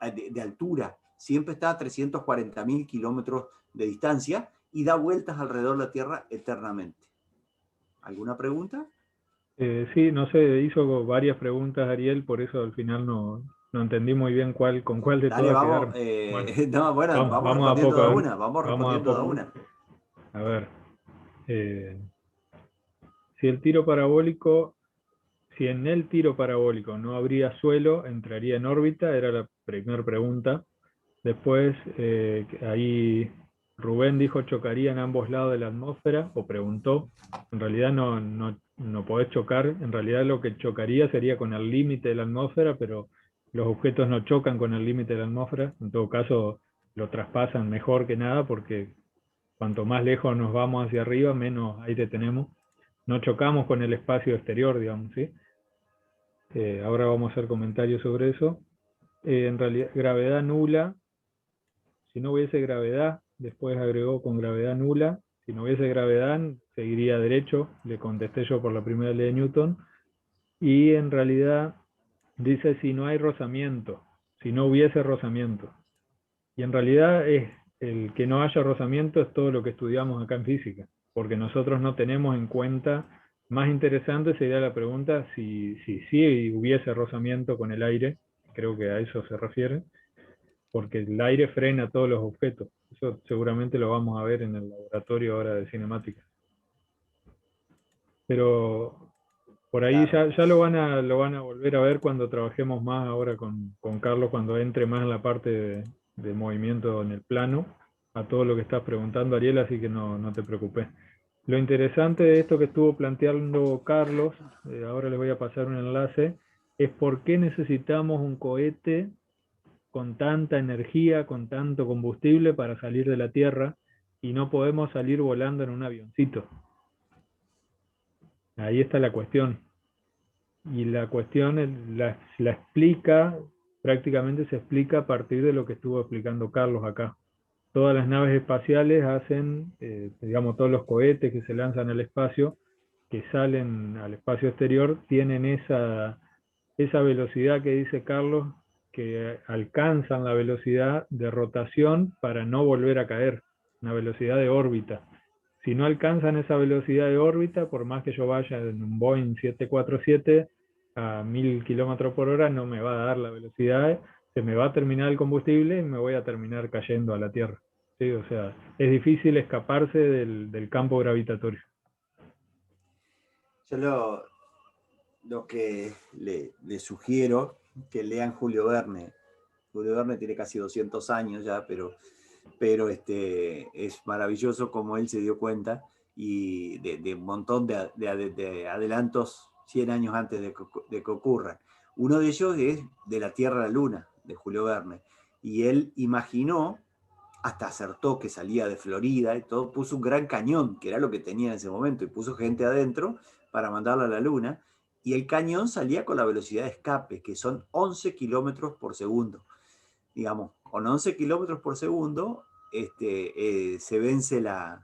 de altura. Siempre está a 340.000 kilómetros de distancia y da vueltas alrededor de la Tierra eternamente. ¿Alguna pregunta? Sí, no sé, hizo varias preguntas Ariel, por eso al final no entendí muy bien con cuál de Dale, todas vamos. quedarme. Bueno, vamos vamos a respondiendo poco, de a ver. una. Vamos respondiendo de una. A ver, si en el tiro parabólico no habría suelo, entraría en órbita, era la primera pregunta. Después, ahí Rubén dijo chocaría en ambos lados de la atmósfera, o preguntó. En realidad no podés chocar, en realidad lo que chocaría sería con el límite de la atmósfera, pero los objetos no chocan con el límite de la atmósfera, en todo caso lo traspasan mejor que nada, porque cuanto más lejos nos vamos hacia arriba, menos aire tenemos. No chocamos con el espacio exterior, digamos, ¿sí? Ahora vamos a hacer comentarios sobre eso. En realidad, gravedad nula. Si no hubiese gravedad, después agregó con gravedad nula. Si no hubiese gravedad, seguiría derecho. Le contesté yo por la primera ley de Newton. Y en realidad dice si no hay rozamiento, si no hubiese rozamiento. Y en realidad el que no haya rozamiento es todo lo que estudiamos acá en física, porque nosotros no tenemos en cuenta. Más interesante sería la pregunta si hubiese rozamiento con el aire, creo que a eso se refiere, porque el aire frena todos los objetos. Eso seguramente lo vamos a ver en el laboratorio ahora de cinemática. Pero por ahí Claro. ya lo van a volver a ver cuando trabajemos más ahora con Carlos, cuando entre más en la parte de movimiento en el plano, a todo lo que estás preguntando, Ariel, así que no te preocupes. Lo interesante de esto que estuvo planteando Carlos, ahora les voy a pasar un enlace, es por qué necesitamos un cohete con tanta energía, con tanto combustible para salir de la Tierra y no podemos salir volando en un avioncito. Ahí está la cuestión. Y la cuestión la explica, prácticamente se explica a partir de lo que estuvo explicando Carlos acá. Todas las naves espaciales hacen, digamos, todos los cohetes que se lanzan al espacio, que salen al espacio exterior, tienen esa velocidad que dice Carlos, que alcanzan la velocidad de rotación para no volver a caer, una velocidad de órbita. Si no alcanzan esa velocidad de órbita, por más que yo vaya en un Boeing 747 a 1000 kilómetros por hora, no me va a dar la velocidad, se me va a terminar el combustible y me voy a terminar cayendo a la Tierra. ¿Sí? O sea, es difícil escaparse del campo gravitatorio. Yo lo que le sugiero que lean Julio Verne. Julio Verne tiene casi 200 años ya, pero es maravilloso como él se dio cuenta y de un montón de adelantos 100 años antes de que ocurran. Uno de ellos es De la Tierra a la Luna, de Julio Verne. Y él imaginó, hasta acertó que salía de Florida y todo, puso un gran cañón, que era lo que tenía en ese momento, y puso gente adentro para mandarla a la Luna, y el cañón salía con la velocidad de escape, que son 11 kilómetros por segundo. Digamos, con 11 kilómetros por segundo se vence la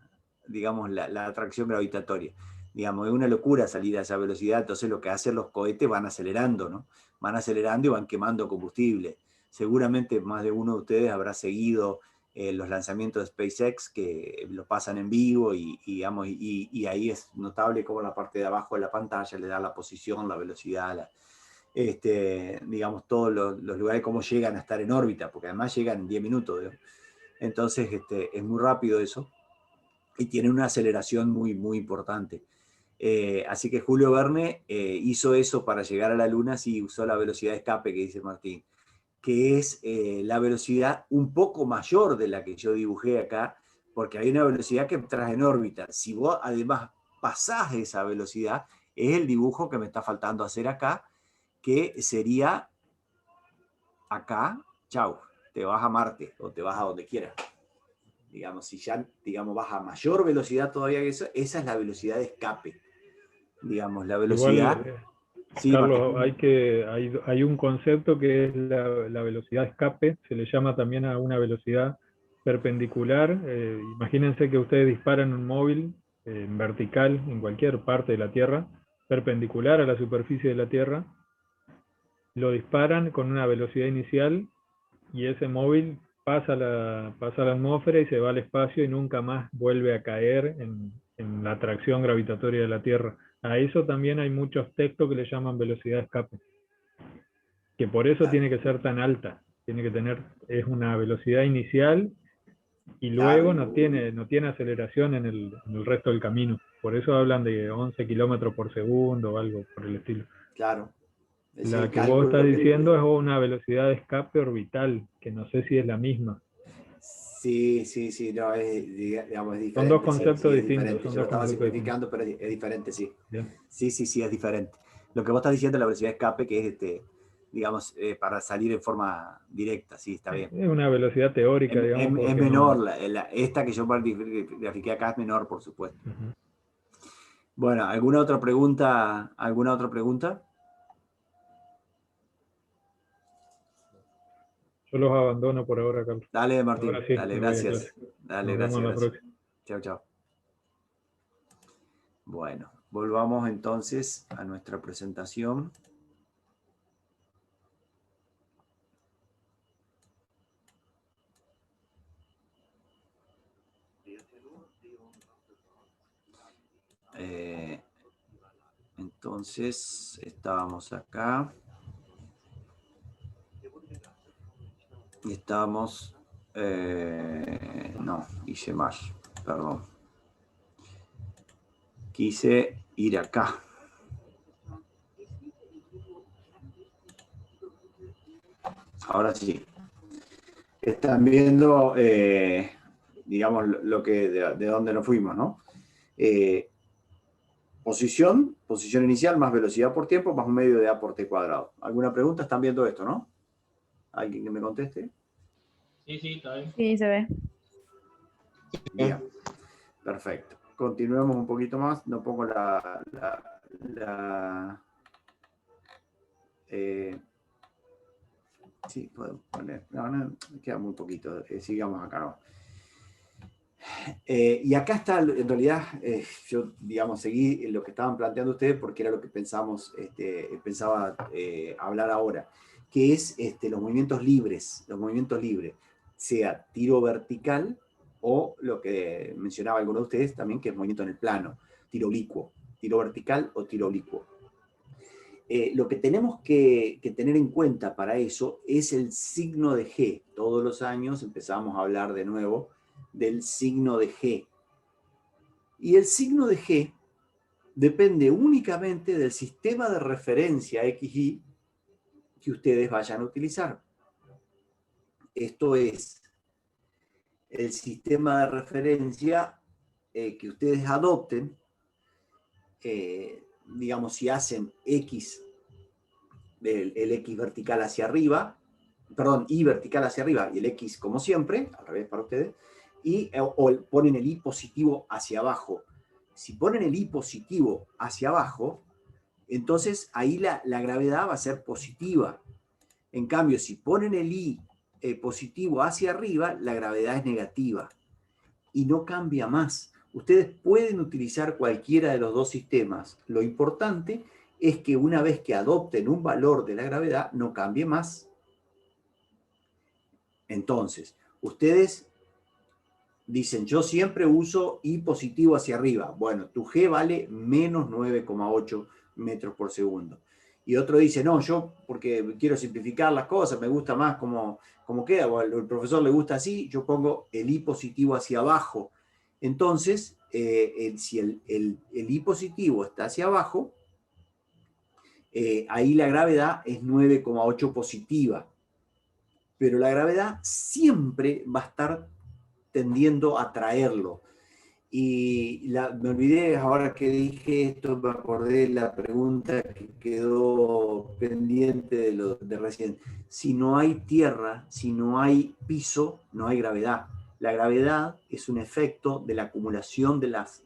atracción gravitatoria. Digamos, es una locura salir a esa velocidad, entonces lo que hacen los cohetes van acelerando, ¿no? Van acelerando y van quemando combustible. Seguramente más de uno de ustedes habrá seguido los lanzamientos de SpaceX que lo pasan en vivo digamos, y ahí es notable cómo la parte de abajo de la pantalla le da la posición, la velocidad, digamos, todos los lugares, cómo llegan a estar en órbita, porque además llegan en 10 minutos. ¿Veo? Entonces es muy rápido eso y tiene una aceleración muy, muy importante. Así que Julio Verne hizo eso para llegar a la Luna, sí usó la velocidad de escape que dice Martín, que es la velocidad un poco mayor de la que yo dibujé acá, porque hay una velocidad que entras en órbita. Si vos además pasás esa velocidad, es el dibujo que me está faltando hacer acá, que sería acá, chau, te vas a Marte o te vas a donde quieras. Digamos, si ya vas a mayor velocidad todavía que eso, esa es la velocidad de escape. Digamos, la velocidad... Igual, Sí, Carlos, Martín. hay un concepto que es la velocidad de escape, se le llama también a una velocidad perpendicular. Imagínense que ustedes disparan un móvil en vertical en cualquier parte de la Tierra, perpendicular a la superficie de la Tierra, lo disparan con una velocidad inicial y ese móvil pasa la atmósfera y se va al espacio y nunca más vuelve a caer en la atracción gravitatoria de la Tierra. A eso también hay muchos textos que le llaman velocidad de escape, que por eso tiene que ser tan alta, tiene que tener, es una velocidad inicial y luego no tiene aceleración en el resto del camino. Por eso hablan de 11 kilómetros por segundo o algo por el estilo. Claro. La que vos estás diciendo es una velocidad de escape orbital, que no sé si es la misma. Sí, no, digamos, es diferente. Son dos conceptos sí, distintos. Yo lo estaba simplificando, pero es diferente, sí. Bien. Sí, es diferente. Lo que vos estás diciendo es la velocidad de escape, que es, digamos, para salir en forma directa, sí, está bien. Es una velocidad teórica, digamos. Es menor, esta que yo grafiqué acá es menor, por supuesto. Uh-huh. Bueno, ¿alguna otra pregunta? Yo los abandono por ahora, Carlos. Dale, Martín. Sí, dale, gracias. Dale, gracias. Chao. Bueno, volvamos entonces a nuestra presentación. Entonces, estábamos acá. Y estábamos... no, hice mal, perdón. Quise ir acá. Ahora sí. Están viendo, digamos, lo que de dónde nos fuimos, ¿no? Posición inicial más velocidad por tiempo más un medio de A por T cuadrado. ¿Alguna pregunta? Están viendo esto, ¿no? ¿Alguien que me conteste? Sí, está bien. Sí, se ve. Bien, perfecto. Continuemos un poquito más. No pongo sí, puedo poner. No, queda muy poquito. Sigamos acá, ¿no? Y acá está, en realidad, yo, digamos, seguí lo que estaban planteando ustedes porque era lo que pensaba hablar ahora, que es los movimientos libres, sea tiro vertical o lo que mencionaba alguno de ustedes también, que es movimiento en el plano, tiro oblicuo, tiro vertical o tiro oblicuo. Lo que tenemos que tener en cuenta para eso es el signo de G. Todos los años empezamos a hablar de nuevo del signo de G. Y el signo de G depende únicamente del sistema de referencia XY que ustedes vayan a utilizar. Esto es el sistema de referencia que ustedes adopten, digamos, si hacen X, el X vertical hacia arriba, perdón, Y vertical hacia arriba y el X como siempre, al revés para ustedes, o ponen el Y positivo hacia abajo. Si ponen el Y positivo hacia abajo, entonces ahí la gravedad va a ser positiva. En cambio, si ponen el Y positivo hacia arriba, la gravedad es negativa. Y no cambia más. Ustedes pueden utilizar cualquiera de los dos sistemas. Lo importante es que una vez que adopten un valor de la gravedad, no cambie más. Entonces, ustedes dicen, yo siempre uso I positivo hacia arriba. Bueno, tu G vale menos 9,8 metros por segundo. Y otro dice, no, yo porque quiero simplificar las cosas, me gusta más como queda, o el profesor le gusta así, yo pongo el I positivo hacia abajo. Entonces, si el I positivo está hacia abajo, ahí la gravedad es 9,8 positiva. Pero la gravedad siempre va a estar tendiendo a traerlo. Y me olvidé, ahora que dije esto, me acordé de la pregunta que quedó pendiente de recién. Si no hay tierra, si no hay piso, no hay gravedad. La gravedad es un efecto de la acumulación de las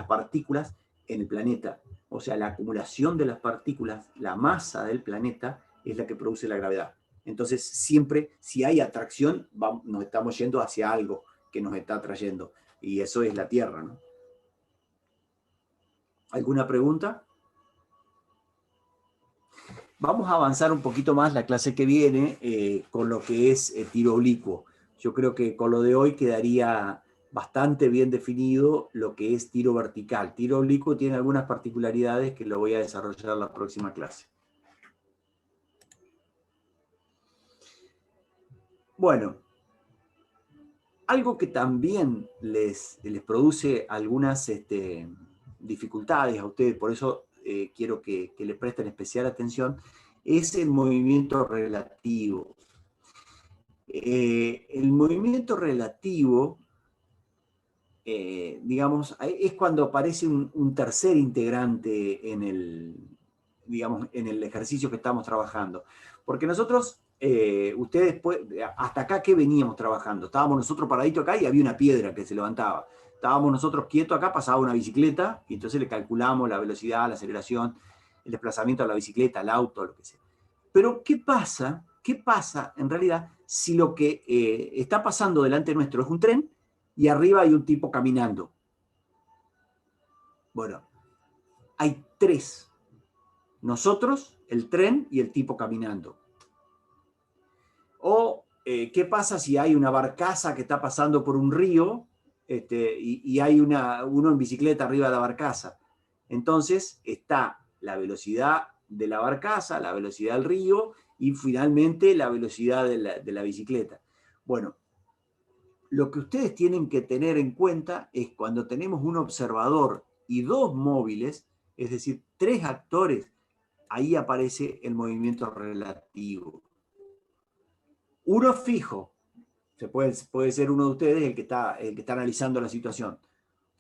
partículas en el planeta. O sea, la acumulación de las partículas, la masa del planeta, es la que produce la gravedad. Entonces, siempre, si hay atracción, nos estamos yendo hacia algo que nos está atrayendo. Y eso es la Tierra, ¿no? ¿Alguna pregunta? Vamos a avanzar un poquito más la clase que viene con lo que es tiro oblicuo. Yo creo que con lo de hoy quedaría bastante bien definido lo que es tiro vertical. Tiro oblicuo tiene algunas particularidades que lo voy a desarrollar en la próxima clase. Bueno, algo que también les produce algunas dificultades a ustedes, por eso quiero que les presten especial atención, es el movimiento relativo. El movimiento relativo, digamos, es cuando aparece un tercer integrante en el ejercicio que estamos trabajando. Porque nosotros, ustedes, hasta acá, ¿qué veníamos trabajando? Estábamos nosotros paraditos acá y había una piedra que se levantaba. Estábamos nosotros quietos acá, pasaba una bicicleta, y entonces le calculamos la velocidad, la aceleración, el desplazamiento de la bicicleta, el auto, lo que sea. Pero, ¿qué pasa? ¿Qué pasa, en realidad, si lo que está pasando delante nuestro es un tren y arriba hay un tipo caminando? Bueno, hay tres. Nosotros, el tren y el tipo caminando. O, ¿qué pasa si hay una barcaza que está pasando por un río y hay uno en bicicleta arriba de la barcaza? Entonces está la velocidad de la barcaza, la velocidad del río y finalmente la velocidad de la bicicleta. Bueno, lo que ustedes tienen que tener en cuenta es cuando tenemos un observador y dos móviles, es decir, tres actores, ahí aparece el movimiento relativo. Uno fijo, puede ser uno de ustedes el que está analizando la situación.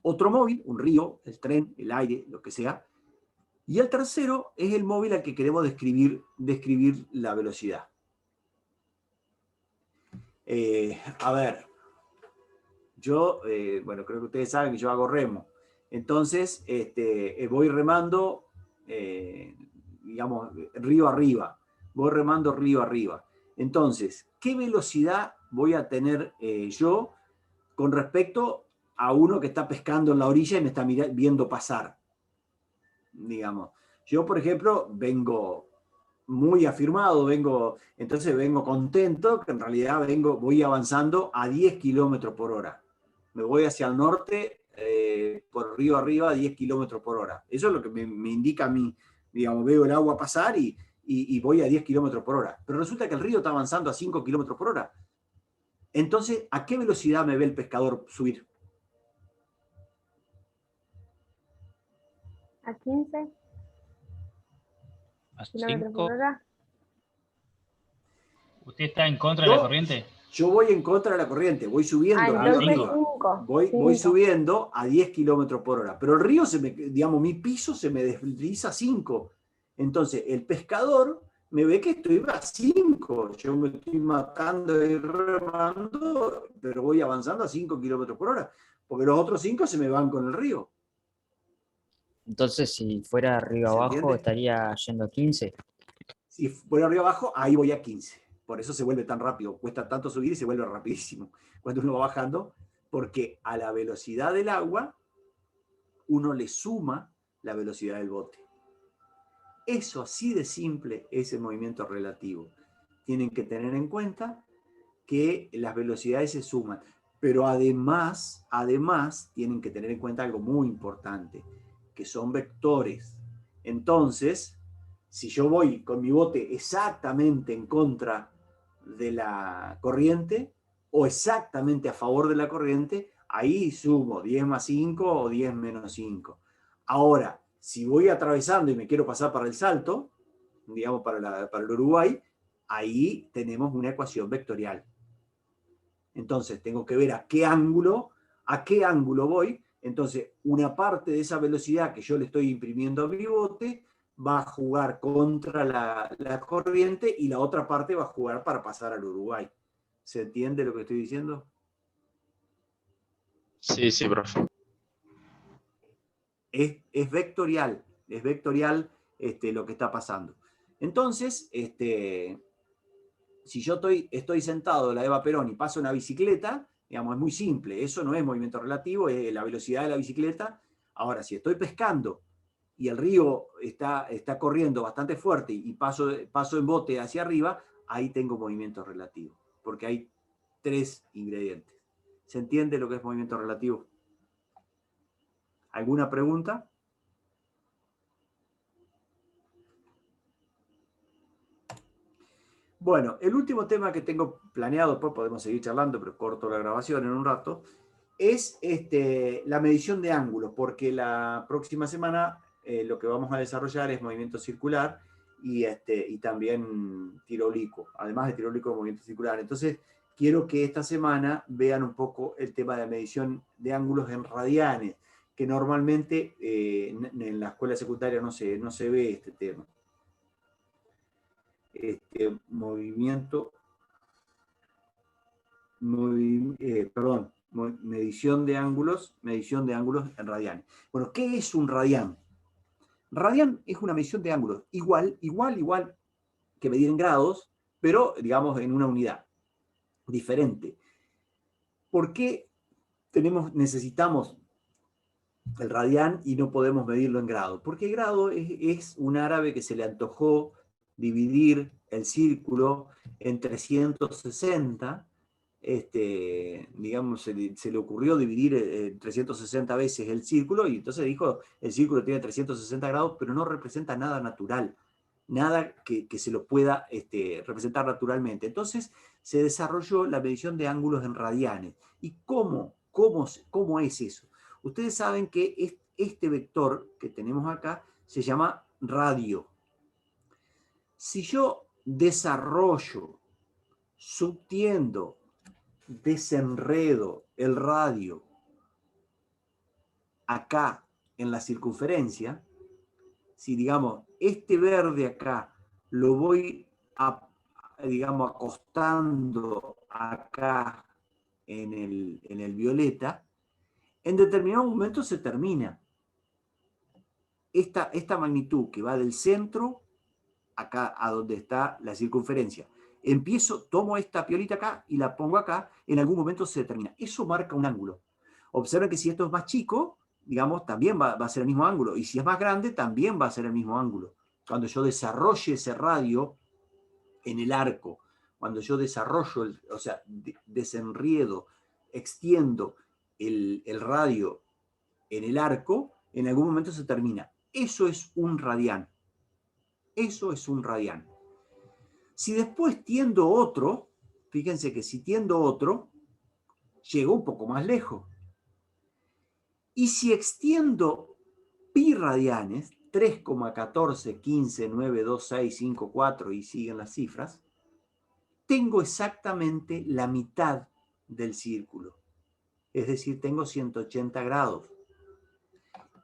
Otro móvil, un río, el tren, el aire, lo que sea. Y el tercero es el móvil al que queremos describir la velocidad. A ver, yo, bueno, creo que ustedes saben que yo hago remo. Entonces, voy remando, digamos, río arriba. Voy remando río arriba. Entonces, ¿qué velocidad voy a tener yo con respecto a uno que está pescando en la orilla y me está viendo pasar? Digamos, yo, por ejemplo, vengo muy afirmado, entonces vengo contento, que en realidad voy avanzando a 10 kilómetros por hora. Me voy hacia el norte, por río arriba, a 10 kilómetros por hora. Eso es lo que me indica a mí. Digamos, veo el agua pasar y voy a 10 kilómetros por hora. Pero resulta que el río está avanzando a 5 kilómetros por hora. Entonces, ¿a qué velocidad me ve el pescador subir? A 15 A kilómetros 5. por hora. ¿Usted está en contra de la corriente? Yo voy en contra de la corriente, voy subiendo río Entonces arriba. 5. Voy subiendo a 10 kilómetros por hora. Pero el río, digamos, mi piso se me desliza a 5. Entonces, el pescador me ve que estoy a 5. Yo me estoy matando y remando, pero voy avanzando a 5 kilómetros por hora. Porque los otros 5 se me van con el río. Entonces, si fuera arriba ¿Se abajo, entiende? estaría yendo a 15. Si fuera arriba abajo, ahí voy a 15. Por eso se vuelve tan rápido. Cuesta tanto subir y se vuelve rapidísimo cuando uno va bajando, porque a la velocidad del agua uno le suma la velocidad del bote. Eso, así de simple, es el movimiento relativo. Tienen que tener en cuenta que las velocidades se suman. Pero además tienen que tener en cuenta algo muy importante, que son vectores. Entonces, si yo voy con mi bote exactamente en contra de la corriente o exactamente a favor de la corriente, ahí sumo 10 más 5 o 10 menos 5. Ahora, si voy atravesando y me quiero pasar para el Salto, digamos para el Uruguay, ahí tenemos una ecuación vectorial. Entonces tengo que ver a qué ángulo voy. Entonces una parte de esa velocidad que yo le estoy imprimiendo a mi bote va a jugar contra la corriente y la otra parte va a jugar para pasar al Uruguay. ¿Se entiende lo que estoy diciendo? Sí, sí, profe. Es vectorial lo que está pasando. Entonces, si yo estoy sentado en la Eva Perón y paso una bicicleta, digamos, es muy simple, eso no es movimiento relativo, es la velocidad de la bicicleta. Ahora, si estoy pescando y el río está corriendo bastante fuerte y paso en bote hacia arriba, ahí tengo movimiento relativo, porque hay 3 ingredientes. ¿Se entiende lo que es movimiento relativo? ¿Alguna pregunta? Bueno, el último tema que tengo planeado, después podemos seguir charlando, pero corto la grabación en un rato, es la medición de ángulos, porque la próxima semana lo que vamos a desarrollar es movimiento circular y también tiro oblicuo, además de tiro oblicuo, movimiento circular. Entonces, quiero que esta semana vean un poco el tema de medición de ángulos en radianes, que normalmente en la escuela secundaria no se ve este tema. Medición de ángulos en radianes. Bueno, ¿qué es un radián? Radián es una medición de ángulos igual que medir en grados, pero digamos en una unidad diferente. ¿Por qué necesitamos el radián y no podemos medirlo en grado? Porque el grado es un árabe que se le antojó dividir el círculo en 360, digamos, se le ocurrió dividir 360 veces el círculo, y entonces dijo, el círculo tiene 360 grados, pero no representa nada natural, nada que se lo pueda representar naturalmente. Entonces se desarrolló la medición de ángulos en radianes. ¿Y cómo es eso? Ustedes saben que este vector que tenemos acá se llama radio. Si yo desarrollo, subtiendo, desenredo el radio acá en la circunferencia, si digamos este verde acá lo voy digamos acostando acá en el violeta, en determinado momento se termina. Esta magnitud que va del centro acá a donde está la circunferencia. Tomo esta piolita acá y la pongo acá, en algún momento se determina. Eso marca un ángulo. Observen que si esto es más chico, digamos, también va a ser el mismo ángulo. Y si es más grande, también va a ser el mismo ángulo. Cuando yo desarrolle ese radio en el arco, cuando yo desarrollo, desenriedo, extiendo el radio en el arco, en algún momento se termina. Eso es un radián. Eso es un radián. Si después tiendo otro, fíjense que si tiendo otro, llego un poco más lejos. Y si extiendo pi radianes, 3,14159265,4 y siguen las cifras, tengo exactamente la mitad del círculo. Es decir, tengo 180 grados.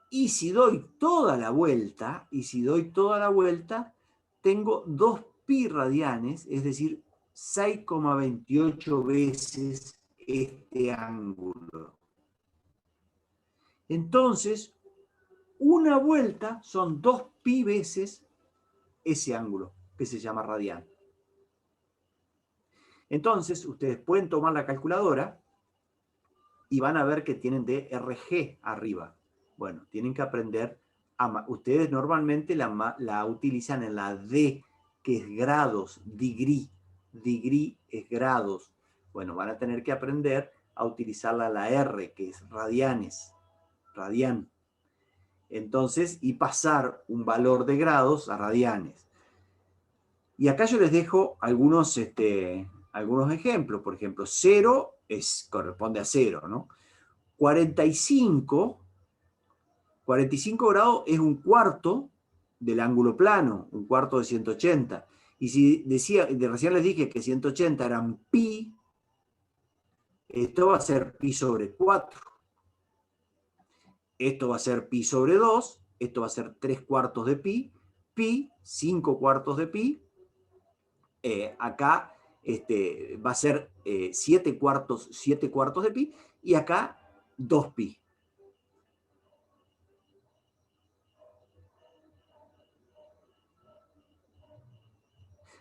Y si doy toda la vuelta, tengo 2 pi radianes, es decir, 6,28 veces este ángulo. Entonces, una vuelta son 2 pi veces ese ángulo, que se llama radián. Entonces, ustedes pueden tomar la calculadora y van a ver que tienen DRG arriba. Bueno, tienen que aprender, ustedes normalmente la utilizan en la D, que es grados, degree es grados. Bueno, van a tener que aprender a utilizar la R, que es radianes, radián. Entonces, y pasar un valor de grados a radianes. Y acá yo les dejo algunos ejemplos. Por ejemplo, 0 corresponde a 0, ¿no? 45 grados es un cuarto del ángulo plano, un cuarto de 180. Y si recién les dije que 180 eran pi, esto va a ser pi sobre 4. Esto va a ser pi sobre 2, esto va a ser 3 cuartos de pi, 5 cuartos de pi, acá va a ser 7 cuartos de pi, y acá 2 pi.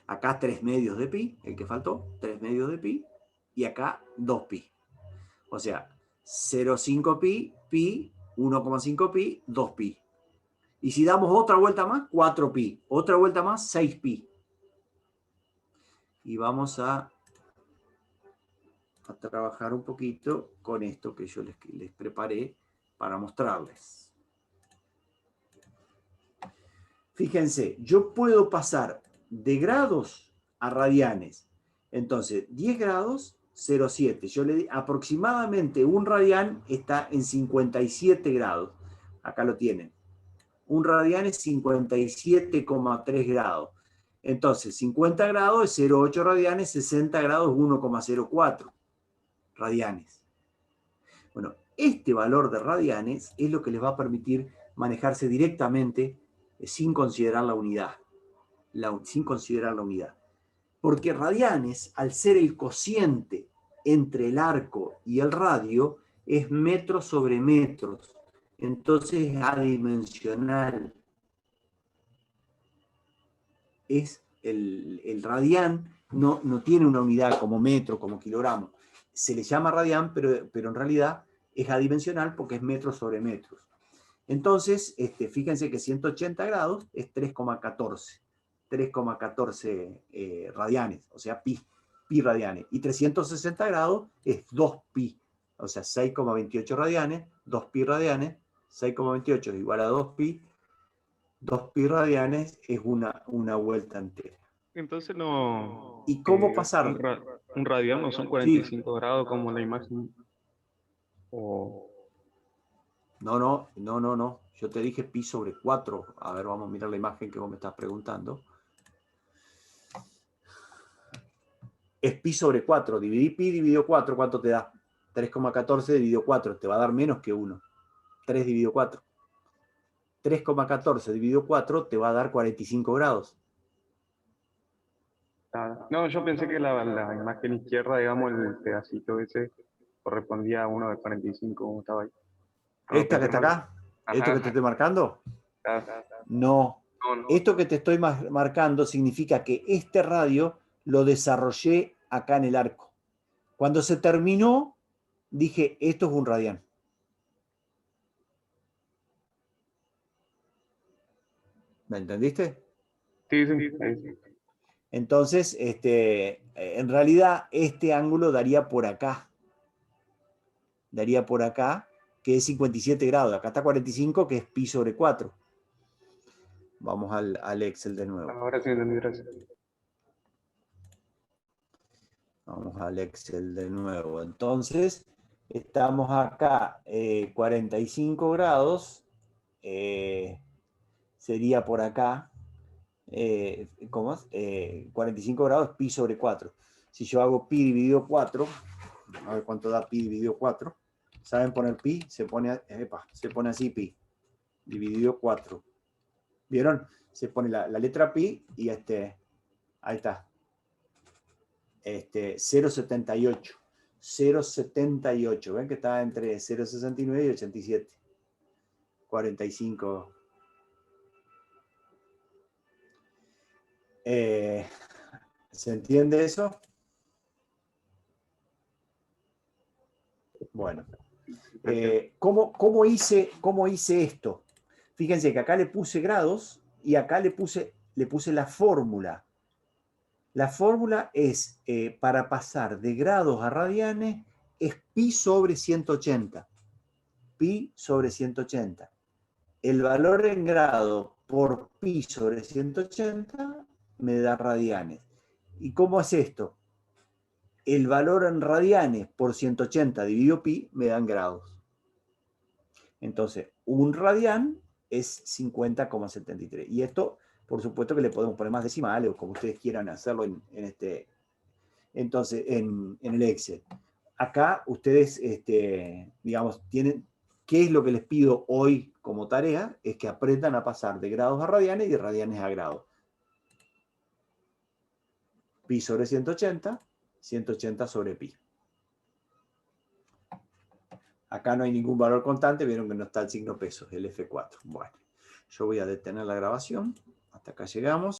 Acá 3 medios de pi, el que faltó, 3 medios de pi, y acá 2 pi. O sea, 0,5 pi, 1,5 pi, 2 pi. Y si damos otra vuelta más, 4 pi. Otra vuelta más, 6 pi. Y vamos a trabajar un poquito con esto que yo les preparé para mostrarles. Fíjense, yo puedo pasar de grados a radianes. Entonces, 10 grados, 0,7. Yo le di aproximadamente un radián está en 57 grados. Acá lo tienen. Un radián es 57,3 grados. Entonces, 50 grados es 0,8 radianes, 60 grados 1,04 radianes. Bueno, este valor de radianes es lo que les va a permitir manejarse directamente sin considerar la unidad. Sin considerar la unidad. Porque radianes, al ser el cociente entre el arco y el radio, es metros sobre metros. Entonces es adimensional. El radián no tiene una unidad como metro, como kilogramo. Se le llama radián, pero en realidad es adimensional porque es metros sobre metros. Entonces, fíjense que 180 grados es 3,14. 3,14 radianes, o sea, pi radianes. Y 360 grados es 2 pi, o sea, 6,28 radianes, 2 pi radianes, 6,28 es igual a 2 pi. 2 pi radianes es una vuelta entera. Entonces no... ¿Y cómo pasar? Un radián no son 45 grados como la imagen. O... No. Yo te dije pi sobre 4. A ver, vamos a mirar la imagen que vos me estás preguntando. Es pi sobre 4. Dividí pi dividido 4, ¿cuánto te da? 3,14 dividido 4. Te va a dar menos que 1. 3 dividido 4. 3,14 dividido 4 te va a dar 45 grados. No, yo pensé que la imagen izquierda, digamos, el pedacito ese correspondía a uno de 45, como estaba ahí. ¿Esta que está acá? Ajá. ¿Esto que te estoy marcando? No. Esto que te estoy marcando significa que este radio lo desarrollé acá en el arco. Cuando se terminó, dije, esto es un radián. ¿Me entendiste? Sí. Entonces, en realidad, este ángulo daría por acá. Daría por acá, que es 57 grados. Acá está 45, que es pi sobre 4. Vamos al Excel de nuevo. Ahora sí entendí, gracias. Vamos al Excel de nuevo. Entonces, estamos acá, 45 grados. Sería por acá. ¿Cómo es? 45 grados, pi sobre 4. Si yo hago pi dividido 4, a ver cuánto da pi dividido 4. ¿Saben poner pi? Se pone así pi. Dividido 4. ¿Vieron? Se pone la letra pi y ahí está. 0,78. 0,78. ¿Ven que está entre 0,69 y 87? 45. ¿Se entiende eso? Bueno. ¿Cómo hice esto? Fíjense que acá le puse grados y acá le puse la fórmula. La fórmula es para pasar de grados a radianes, es pi sobre 180. Pi sobre 180. El valor en grado por pi sobre 180 me da radianes. ¿Y cómo es esto? El valor en radianes por 180 dividido pi me dan grados. Entonces, un radián es 50,73. Y esto, por supuesto que le podemos poner más decimales o como ustedes quieran hacerlo en el Excel. Acá ustedes, digamos, tienen, ¿qué es lo que les pido hoy como tarea? Es que aprendan a pasar de grados a radianes y de radianes a grados. Pi sobre 180, 180 sobre pi. Acá no hay ningún valor constante, vieron que no está el signo peso, el F4. Bueno, yo voy a detener la grabación. Hasta acá llegamos.